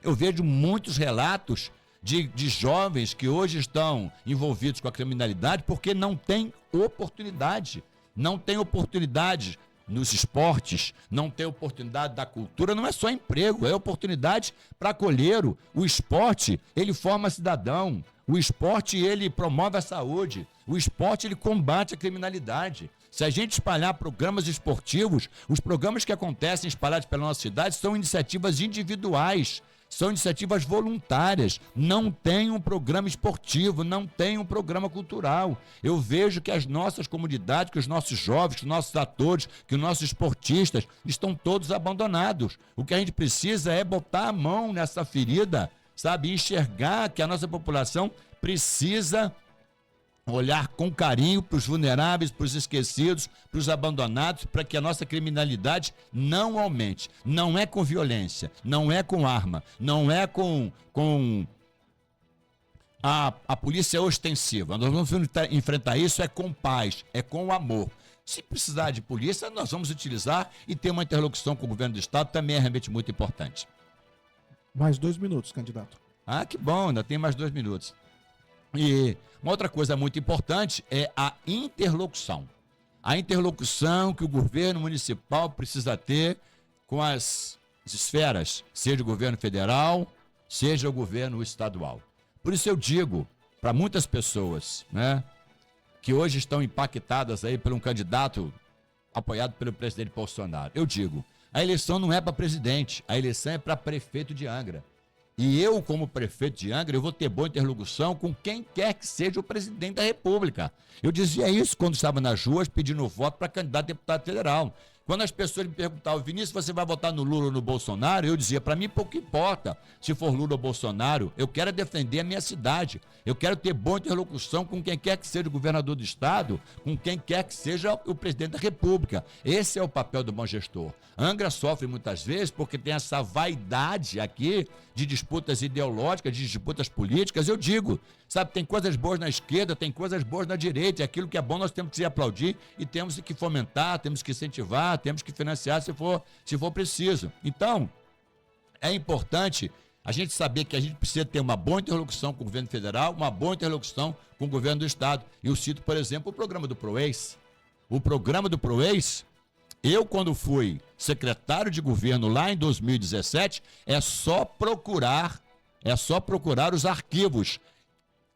Eu vejo muitos relatos de jovens que hoje estão envolvidos com a criminalidade porque não têm oportunidade. Não tem oportunidade nos esportes, não tem oportunidade da cultura, não é só emprego, é oportunidade para acolher. O esporte, ele forma cidadão. O esporte, ele promove a saúde. O esporte, ele combate a criminalidade. Se a gente espalhar programas esportivos, os programas que acontecem espalhados pela nossa cidade são iniciativas individuais. São iniciativas voluntárias, não tem um programa esportivo, não tem um programa cultural. Eu vejo que as nossas comunidades, que os nossos jovens, que os nossos atores, que os nossos esportistas estão todos abandonados. O que a gente precisa é botar a mão nessa ferida, sabe? Enxergar que a nossa população precisa olhar com carinho para os vulneráveis, para os esquecidos, para os abandonados, para que a nossa criminalidade não aumente. Não é com violência, não é com arma, não é com a polícia ostensiva. Nós vamos enfrentar isso com paz, é com amor. Se precisar de polícia, nós vamos utilizar e ter uma interlocução com o governo do estado também é realmente muito importante. Mais 2 minutos, candidato. Ah, que bom, ainda tem mais 2 minutos. E uma outra coisa muito importante é a interlocução. A interlocução que o governo municipal precisa ter com as esferas, seja o governo federal, seja o governo estadual. Por isso eu digo para muitas pessoas, né, que hoje estão impactadas aí por um candidato apoiado pelo presidente Bolsonaro, eu digo, a eleição não é para presidente, a eleição é para prefeito de Angra. E eu, como prefeito de Angra, eu vou ter boa interlocução com quem quer que seja o presidente da República. Eu dizia isso quando estava nas ruas pedindo voto para candidato a deputado federal. Quando as pessoas me perguntavam, Vinícius, você vai votar no Lula ou no Bolsonaro? Eu dizia, para mim pouco importa se for Lula ou Bolsonaro, eu quero defender a minha cidade. Eu quero ter boa interlocução com quem quer que seja o governador do estado, com quem quer que seja o presidente da República. Esse é o papel do bom gestor. Angra sofre muitas vezes porque tem essa vaidade aqui de disputas ideológicas, de disputas políticas. Eu digo, sabe, tem coisas boas na esquerda, tem coisas boas na direita, e aquilo que é bom nós temos que aplaudir e temos que fomentar, temos que incentivar, temos que financiar se for preciso. Então, é importante a gente saber que a gente precisa ter uma boa interlocução com o governo federal, uma boa interlocução com o governo do estado. Eu cito, por exemplo, o programa do PROEIS. O programa do PROEIS Eu, quando fui secretário de governo lá em 2017, é só procurar os arquivos.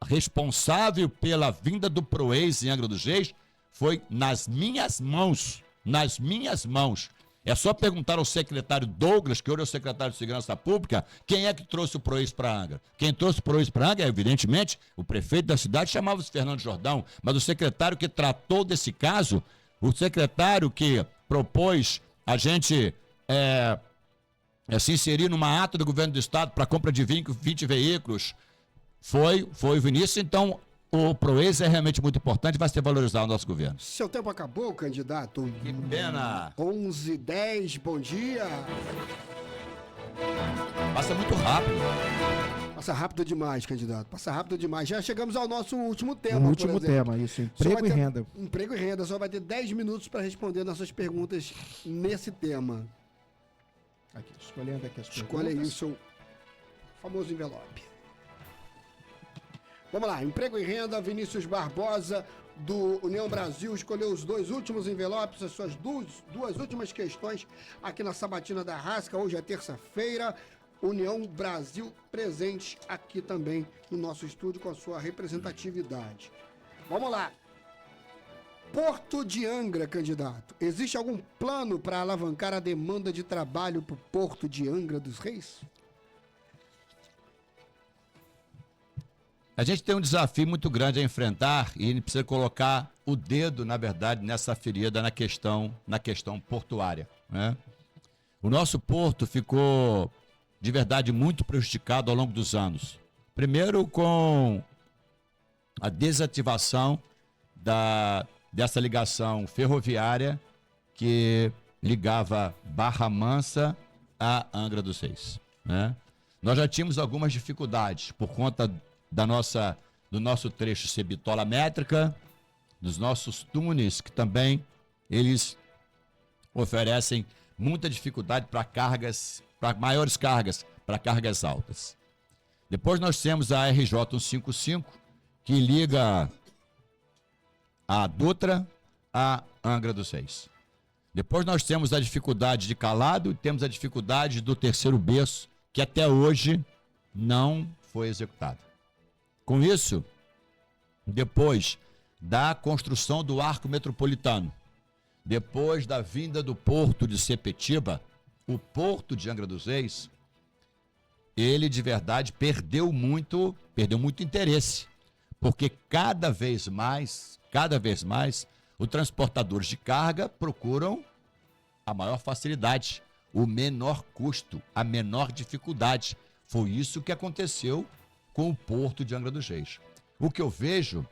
Responsável pela vinda do Proez em Angra dos Reis foi nas minhas mãos. É só perguntar ao secretário Douglas, que hoje é o secretário de Segurança Pública, quem é que trouxe o Proez para Angra. Quem trouxe o Proez para Angra, evidentemente, o prefeito da cidade chamava-se Fernando Jordão, mas o secretário que tratou desse caso, o secretário que propôs a gente se inserir numa ata do governo do estado para compra de 20 veículos, foi o Vinícius. Então, o Proez é realmente muito importante e vai ser valorizado no nosso governo. Seu tempo acabou, candidato. Que pena. 11h10, bom dia. Passa muito rápido. Passa rápido demais, candidato. Passa rápido demais. Já chegamos ao nosso último tema. O último tema, isso. Emprego e renda. Emprego e renda. Só vai ter 10 minutos para responder nossas perguntas nesse tema. Aqui, escolhendo aqui as perguntas. Escolha aí o seu famoso envelope. Vamos lá, emprego e renda, Vinícius Barbosa, do União Brasil, escolheu os 2 últimos envelopes, as suas duas últimas questões aqui na Sabatina da Rasca. Hoje é terça-feira, União Brasil presente aqui também no nosso estúdio com a sua representatividade. Vamos lá. Porto de Angra, candidato. Existe algum plano para alavancar a demanda de trabalho para o Porto de Angra dos Reis? A gente tem um desafio muito grande a enfrentar e a gente precisa colocar o dedo, na verdade, nessa ferida, na questão portuária, né? O nosso porto ficou, de verdade, muito prejudicado ao longo dos anos. Primeiro com a desativação dessa ligação ferroviária que ligava Barra Mansa a Angra dos Reis, né? Nós já tínhamos algumas dificuldades por conta do nosso trecho ser bitola métrica, dos nossos túneis, que também eles oferecem muita dificuldade para maiores cargas, para cargas altas. Depois nós temos a RJ 155, que liga a Dutra a Angra dos Reis. Depois nós temos a dificuldade de Calado e temos a dificuldade do terceiro berço, que até hoje não foi executado. Com isso, depois da construção do arco metropolitano, depois da vinda do porto de Sepetiba, o porto de Angra dos Reis, ele de verdade perdeu muito interesse, porque cada vez mais, os transportadores de carga procuram a maior facilidade, o menor custo, a menor dificuldade. Foi isso que aconteceu com o porto de Angra dos Reis. O que eu vejo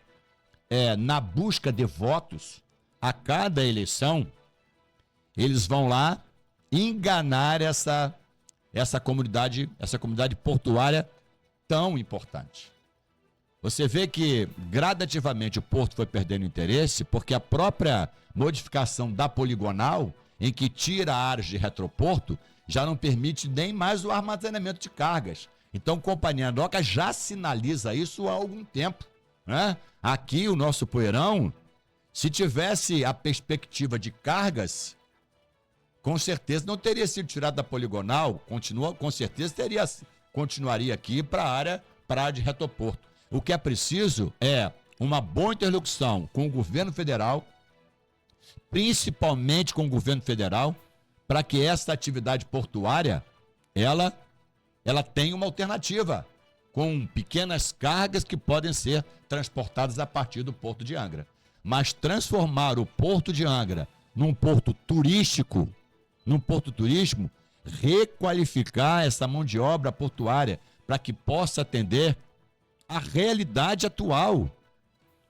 é, na busca de votos, a cada eleição, eles vão lá enganar essa comunidade portuária tão importante. Você vê que gradativamente o porto foi perdendo interesse, porque a própria modificação da poligonal, em que tira áreas de retroporto, já não permite nem mais o armazenamento de cargas. Então, a Companhia Doca já sinaliza isso há algum tempo, né? Aqui, o nosso Poeirão, se tivesse a perspectiva de cargas, com certeza não teria sido tirado da poligonal, com certeza continuaria aqui para a área de retroporto. O que é preciso é uma boa interlocução com o governo federal, principalmente com o governo federal, para que essa atividade portuária, ela tenha uma alternativa, com pequenas cargas que podem ser transportadas a partir do Porto de Angra. Mas transformar o Porto de Angra num porto turístico, requalificar essa mão de obra portuária para que possa atender a realidade atual.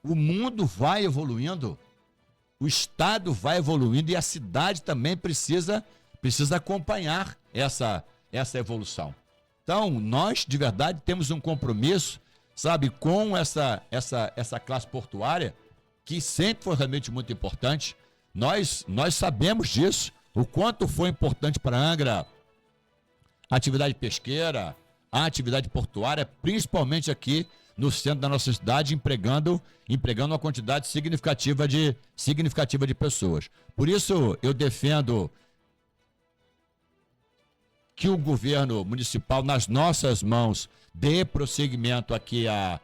O mundo vai evoluindo, o Estado vai evoluindo e a cidade também precisa acompanhar essa evolução. Então, nós, de verdade, temos um compromisso, sabe, com essa classe portuária, que sempre foi realmente muito importante. Nós sabemos disso, o quanto foi importante para Angra a atividade pesqueira, a atividade portuária, principalmente aqui no centro da nossa cidade, empregando uma quantidade significativa de pessoas. Por isso, eu defendo que o governo municipal, nas nossas mãos, dê prosseguimento aqui à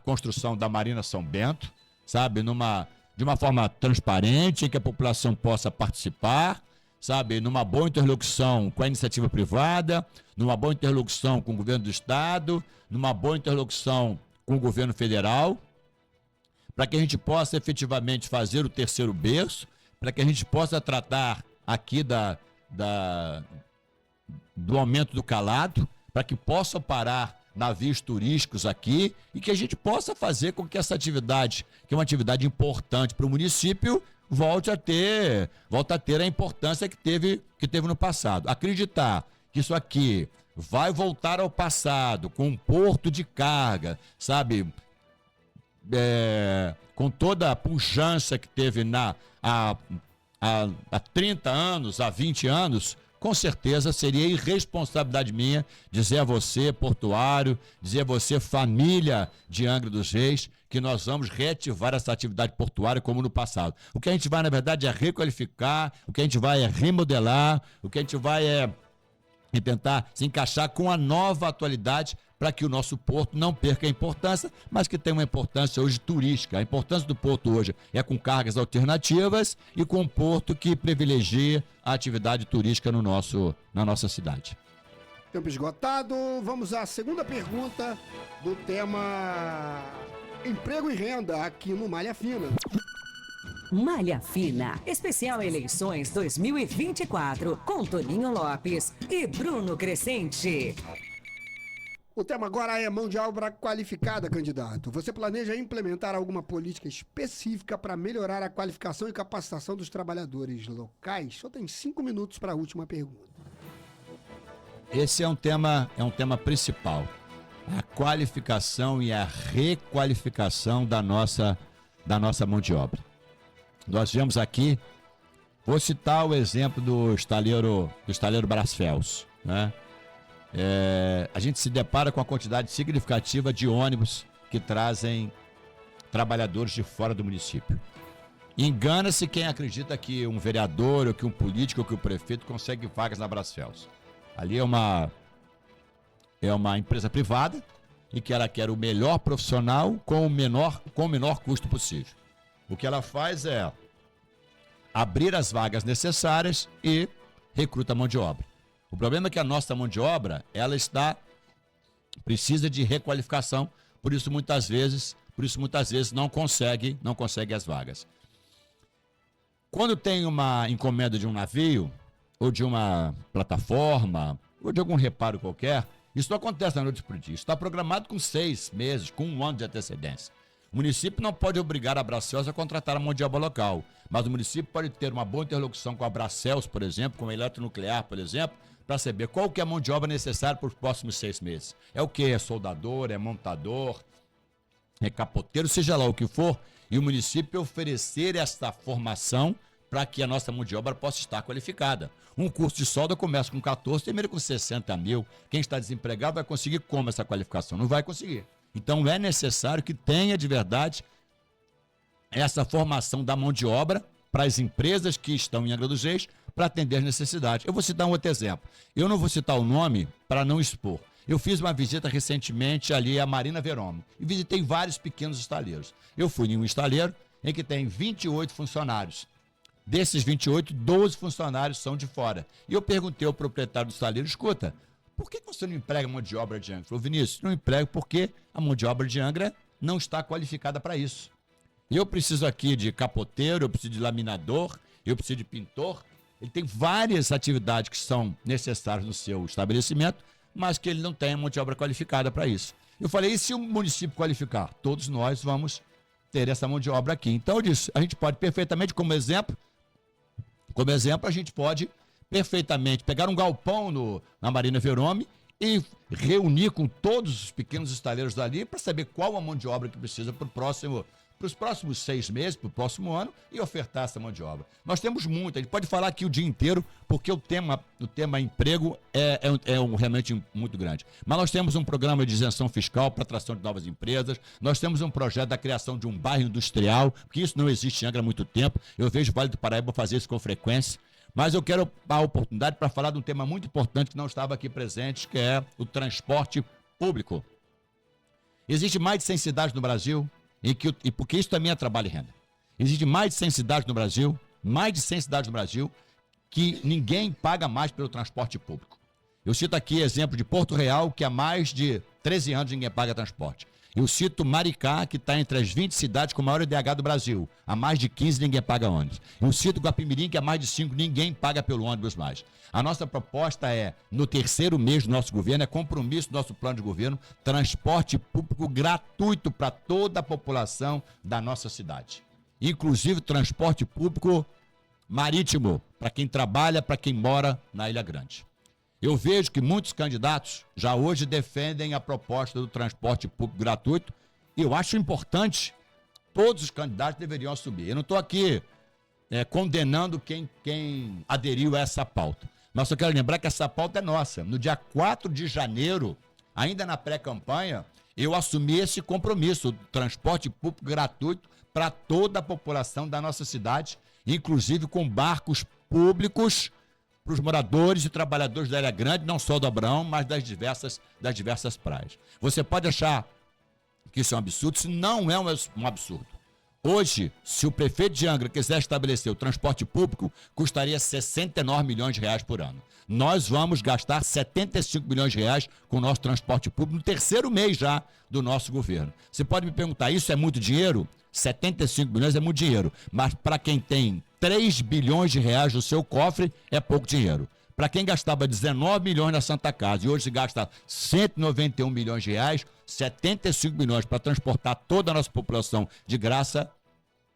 construção da Marina São Bento, sabe, de uma forma transparente, em que a população possa participar, sabe, numa boa interlocução com a iniciativa privada, numa boa interlocução com o governo do estado, numa boa interlocução com o governo federal, para que a gente possa efetivamente fazer o terceiro berço, para que a gente possa tratar aqui do aumento do calado, para que possa parar navios turísticos aqui e que a gente possa fazer com que essa atividade, que é uma atividade importante para o município, volte a ter a importância que teve no passado. Acreditar que isso aqui vai voltar ao passado, com um porto de carga, sabe, com toda a pujança que teve há 30 anos, há 20 anos, com certeza seria irresponsabilidade minha dizer a você, portuário, dizer a você, família de Angra dos Reis, que nós vamos reativar essa atividade portuária como no passado. O que a gente vai, na verdade, é requalificar, o que a gente vai é remodelar, o que a gente vai é tentar se encaixar com a nova atualidade para que o nosso porto não perca a importância, mas que tenha uma importância hoje turística. A importância do porto hoje é com cargas alternativas e com um porto que privilegie a atividade turística na nossa cidade. Tempo esgotado. Vamos à segunda pergunta do tema emprego e renda aqui no Malha Fina. Malha Fina, especial eleições 2024, com Toninho Lopes e Bruno Crescente. O tema agora é mão de obra qualificada, candidato. Você planeja implementar alguma política específica para melhorar a qualificação e capacitação dos trabalhadores locais? Só tem 5 minutos para a última pergunta. Esse é um tema principal. A qualificação e a requalificação da nossa mão de obra. Nós vemos aqui, vou citar o exemplo do estaleiro Brasfels, né? A gente se depara com a quantidade significativa de ônibus que trazem trabalhadores de fora do município. Engana-se quem acredita que um vereador, ou que um político, ou que o prefeito consegue vagas na Brasfels. Ali é uma empresa privada e que ela quer o melhor profissional com o menor custo possível. O que ela faz é abrir as vagas necessárias e recruta mão de obra. O problema é que a nossa mão de obra, ela precisa de requalificação, por isso muitas vezes não consegue as vagas. Quando tem uma encomenda de um navio, ou de uma plataforma, ou de algum reparo qualquer, isso não acontece da noite para o dia. Isso está programado com 6 meses, com 1 ano de antecedência. O município não pode obrigar a Brasfels a contratar a mão de obra local, mas o município pode ter uma boa interlocução com a Brasfels, por exemplo, com a Eletronuclear, por exemplo, para saber qual que é a mão de obra necessária para os próximos 6 meses. É o que? É soldador, é montador, é capoteiro, seja lá o que for, e o município oferecer esta formação para que a nossa mão de obra possa estar qualificada. Um curso de solda começa com 14, termina com 60 mil. Quem está desempregado vai conseguir como essa qualificação? Não vai conseguir. Então é necessário que tenha de verdade essa formação da mão de obra para as empresas que estão em Angra dos Reis para atender as necessidades. Eu vou citar um outro exemplo. Eu não vou citar o nome para não expor. Eu fiz uma visita recentemente ali à Marina Verome e visitei vários pequenos estaleiros. Eu fui em um estaleiro em que tem 28 funcionários. Desses 28, 12 funcionários são de fora. E eu perguntei ao proprietário do estaleiro, escuta, por que você não emprega mão de obra de Angra? Ele falou, Vinícius, não emprego porque a mão de obra de Angra não está qualificada para isso. Eu preciso aqui de capoteiro, eu preciso de laminador, eu preciso de pintor. Ele tem várias atividades que são necessárias no seu estabelecimento, mas que ele não tem a mão de obra qualificada para isso. Eu falei, e se o município qualificar? Todos nós vamos ter essa mão de obra aqui. Então eu disse, a gente pode perfeitamente, como exemplo, a gente pode perfeitamente pegar um galpão na Marina Verome e reunir com todos os pequenos estaleiros dali para saber qual a mão de obra que precisa para para os próximos 6 meses, para o próximo ano, e ofertar essa mão de obra. Nós temos muito, a gente pode falar aqui o dia inteiro, porque o tema emprego é realmente muito grande. Mas nós temos um programa de isenção fiscal para atração de novas empresas, nós temos um projeto da criação de um bairro industrial, porque isso não existe em Angra há muito tempo, eu vejo o Vale do Paraíba fazer isso com frequência, mas eu quero a oportunidade para falar de um tema muito importante que não estava aqui presente, que é o transporte público. Existe mais de 100 cidades no Brasil, porque isso também é trabalho e renda. Existe mais de 100 cidades no Brasil, que ninguém paga mais pelo transporte público. Eu cito aqui exemplo de Porto Real, que há mais de 13 anos ninguém paga transporte. Eu cito Maricá, que está entre as 20 cidades com maior IDH do Brasil. Há mais de 15 ninguém paga ônibus. Eu cito Guapimirim, que há mais de 5 ninguém paga pelo ônibus mais. A nossa proposta é, no terceiro mês do nosso governo, é compromisso do nosso plano de governo, transporte público gratuito para toda a população da nossa cidade. Inclusive transporte público marítimo, para quem trabalha, para quem mora na Ilha Grande. Eu vejo que muitos candidatos já hoje defendem a proposta do transporte público gratuito e eu acho importante, todos os candidatos deveriam assumir. Eu não estou aqui condenando quem aderiu a essa pauta, mas só quero lembrar que essa pauta é nossa. No dia 4 de janeiro, ainda na pré-campanha, eu assumi esse compromisso, do transporte público gratuito para toda a população da nossa cidade, inclusive com barcos públicos para os moradores e trabalhadores da Ilha Grande, não só do Abraão, mas das diversas praias. Você pode achar que isso é um absurdo, isso não é um absurdo. Hoje, se o prefeito de Angra quiser estabelecer o transporte público, custaria 69 milhões de reais por ano. Nós vamos gastar 75 milhões de reais com o nosso transporte público no terceiro mês já do nosso governo. Você pode me perguntar, isso é muito dinheiro? 75 milhões é muito dinheiro, mas para quem tem 3 bilhões de reais no seu cofre, é pouco dinheiro. Para quem gastava 19 milhões na Santa Casa e hoje se gasta 191 milhões de reais, 75 milhões para transportar toda a nossa população de graça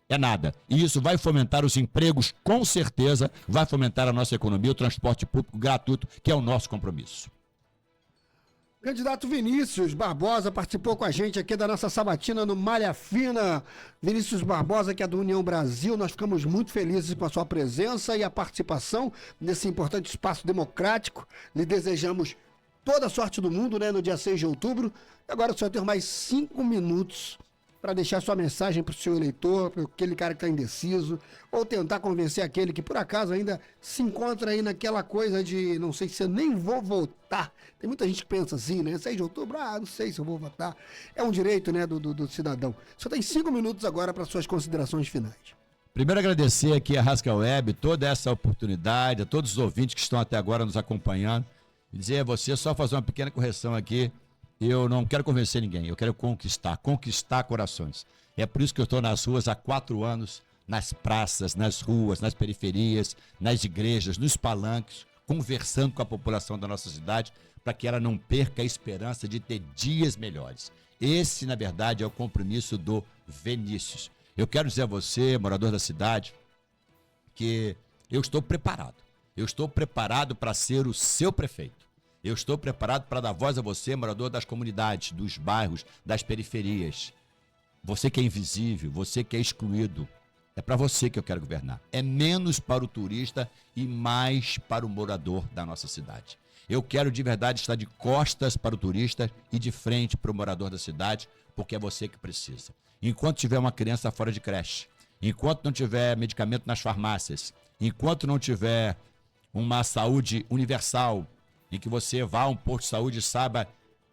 é nada. E isso vai fomentar os empregos, com certeza, vai fomentar a nossa economia, o transporte público gratuito, que é o nosso compromisso. Candidato Vinícius Barbosa participou com a gente aqui da nossa sabatina no Malha Fina. Vinícius Barbosa, que é do União Brasil, nós ficamos muito felizes com a sua presença e a participação nesse importante espaço democrático. Lhe desejamos toda a sorte do mundo, né, no dia 6 de outubro. E agora o senhor tem mais 5 minutos para deixar sua mensagem para o seu eleitor, para aquele cara que está indeciso, ou tentar convencer aquele que por acaso ainda se encontra aí naquela coisa de não sei se eu nem vou votar. Tem muita gente que pensa assim, né? 6 de outubro, não sei se eu vou votar. É um direito, né, do cidadão. Só tem 5 minutos agora para suas considerações finais. Primeiro agradecer aqui a Rascal Web, toda essa oportunidade, a todos os ouvintes que estão até agora nos acompanhando, e dizer a você, só fazer uma pequena correção aqui. Eu não quero convencer ninguém, eu quero conquistar corações. É por isso que eu estou nas ruas há 4 anos, nas praças, nas ruas, nas periferias, nas igrejas, nos palanques, conversando com a população da nossa cidade, para que ela não perca a esperança de ter dias melhores. Esse, na verdade, é o compromisso do Vinícius. Eu quero dizer a você, morador da cidade, que eu estou preparado. Eu estou preparado para ser o seu prefeito. Eu estou preparado para dar voz a você, morador das comunidades, dos bairros, das periferias. Você que é invisível, você que é excluído. É para você que eu quero governar. É menos para o turista e mais para o morador da nossa cidade. Eu quero de verdade estar de costas para o turista e de frente para o morador da cidade, porque é você que precisa. Enquanto tiver uma criança fora de creche, enquanto não tiver medicamento nas farmácias, enquanto não tiver uma saúde universal, em que você vá a um posto de saúde e saiba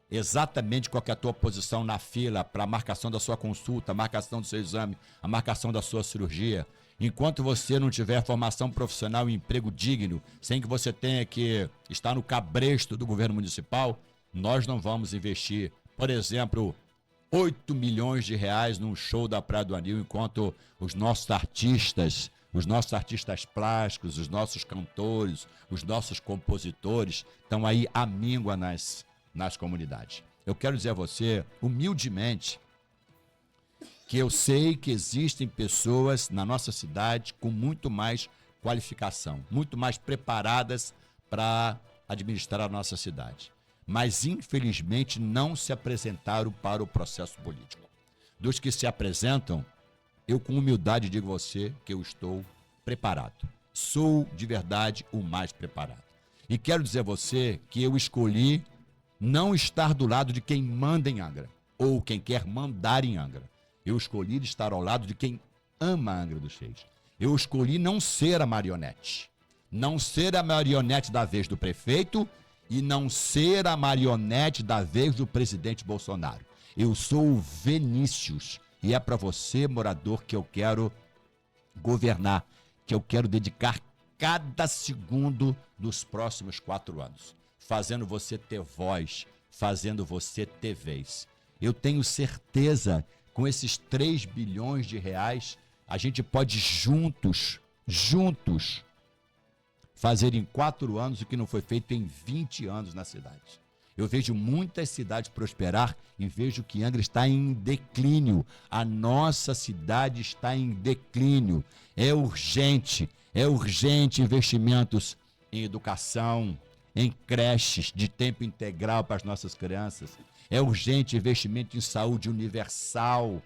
exatamente qual que é a tua posição na fila para a marcação da sua consulta, a marcação do seu exame, a marcação da sua cirurgia. Enquanto você não tiver formação profissional e emprego digno, sem que você tenha que estar no cabresto do governo municipal, nós não vamos investir, por exemplo, 8 milhões de reais num show da Praia do Anil, enquanto os nossos artistas plásticos, os nossos cantores, os nossos compositores estão aí à míngua nas comunidades. Eu quero dizer a você, humildemente, que eu sei que existem pessoas na nossa cidade com muito mais qualificação, muito mais preparadas para administrar a nossa cidade. Mas, infelizmente, não se apresentaram para o processo político. Dos que se apresentam, eu com humildade digo a você que eu estou preparado. Sou de verdade o mais preparado. E quero dizer a você que eu escolhi não estar do lado de quem manda em Angra, ou quem quer mandar em Angra. Eu escolhi estar ao lado de quem ama Angra dos Reis. Eu escolhi não ser a marionete. Não ser a marionete da vez do prefeito e não ser a marionete da vez do presidente Bolsonaro. Eu sou o Vinícius e é para você, morador, que eu quero governar, que eu quero dedicar cada segundo dos próximos 4 anos, fazendo você ter voz, fazendo você ter vez. Eu tenho certeza, com esses 3 bilhões de reais, a gente pode juntos, fazer em 4 anos o que não foi feito em 20 anos na cidade. Eu vejo muitas cidades prosperar e vejo que Angra está em declínio. A nossa cidade está em declínio. É urgente investimentos em educação, em creches de tempo integral para as nossas crianças. É urgente investimento em saúde universal,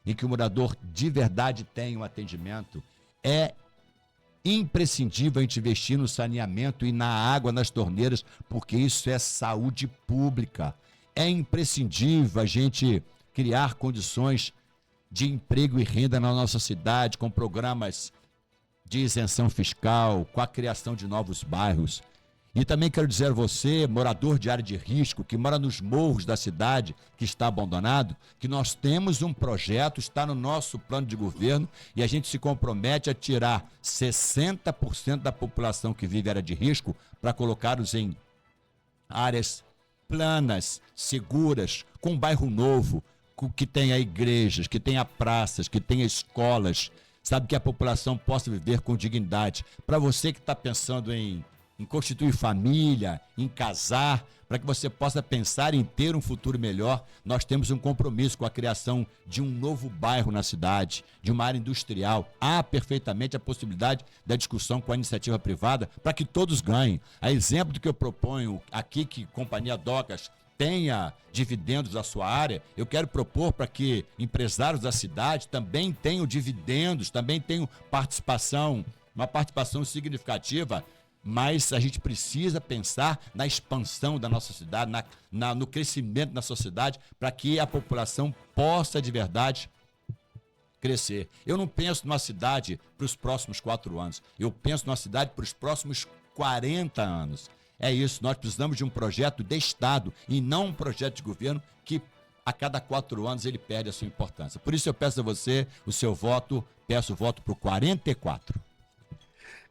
em que o morador de verdade tenha um atendimento. É imprescindível a gente investir no saneamento e na água nas torneiras, porque isso é saúde pública. É imprescindível a gente criar condições de emprego e renda na nossa cidade, com programas de isenção fiscal, com a criação de novos bairros. E também quero dizer a você, morador de área de risco, que mora nos morros da cidade, que está abandonado, que nós temos um projeto, está no nosso plano de governo, e a gente se compromete a tirar 60% da população que vive em área de risco para colocá-los em áreas planas, seguras, com bairro novo, que tenha igrejas, que tenha praças, que tenha escolas, sabe, que a população possa viver com dignidade. Para você que está pensando em constituir família, em casar, para que você possa pensar em ter um futuro melhor, nós temos um compromisso com a criação de um novo bairro na cidade, de uma área industrial. Há perfeitamente a possibilidade da discussão com a iniciativa privada para que todos ganhem. A exemplo do que eu proponho aqui, que Companhia Docas tenha dividendos da sua área, eu quero propor para que empresários da cidade também tenham dividendos, também tenham participação, uma participação significativa. Mas a gente precisa pensar na expansão da nossa cidade, no crescimento da sociedade, para que a população possa de verdade crescer. Eu não penso numa cidade para os próximos 4 anos, eu penso numa cidade para os próximos 40 anos. É isso, nós precisamos de um projeto de Estado e não um projeto de governo que a cada 4 anos ele perde a sua importância. Por isso eu peço a você o seu voto, peço o voto para o 44.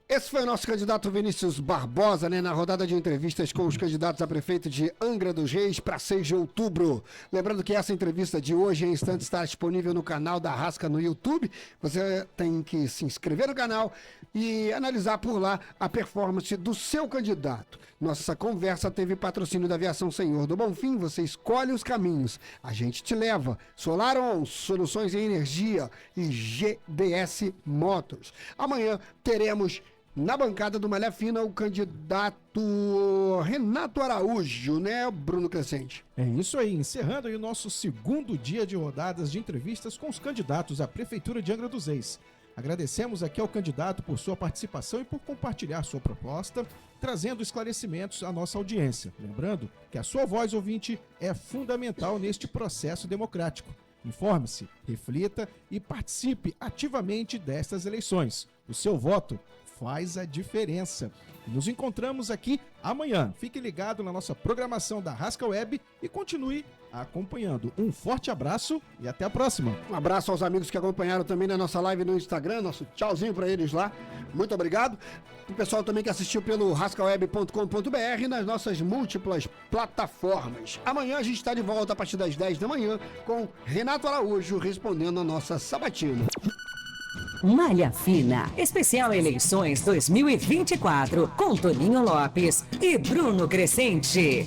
Esse foi o nosso candidato Vinícius Barbosa, né, na rodada de entrevistas com os candidatos a prefeito de Angra dos Reis para 6 de outubro. Lembrando que essa entrevista de hoje, em instantes, está disponível no canal da Rasca no YouTube. Você tem que se inscrever no canal e analisar por lá a performance do seu candidato. Nossa conversa teve patrocínio da Aviação Senhor do Bonfim. Você escolhe os caminhos, a gente te leva. SolarOn, soluções em energia, e GDS Motors. Amanhã teremos na bancada do Malha Fina o candidato Renato Araújo, né, Bruno Crescente? É isso aí, encerrando aí o nosso segundo dia de rodadas de entrevistas com os candidatos à Prefeitura de Angra dos Reis. Agradecemos aqui ao candidato por sua participação e por compartilhar sua proposta, trazendo esclarecimentos à nossa audiência. Lembrando que a sua voz, ouvinte, é fundamental neste processo democrático. Informe-se, reflita e participe ativamente destas eleições. O seu voto faz a diferença. Nos encontramos aqui amanhã. Fique ligado na nossa programação da Rasca Web e continue acompanhando. Um forte abraço e até a próxima. Um abraço aos amigos que acompanharam também na nossa live no Instagram, nosso tchauzinho para eles lá. Muito obrigado. O pessoal também que assistiu pelo rascaweb.com.br nas nossas múltiplas plataformas. Amanhã a gente está de volta a partir das 10 da manhã com Renato Araújo respondendo a nossa sabatina. Malha Fina, especial eleições 2024, com Toninho Lopes e Bruno Crescente.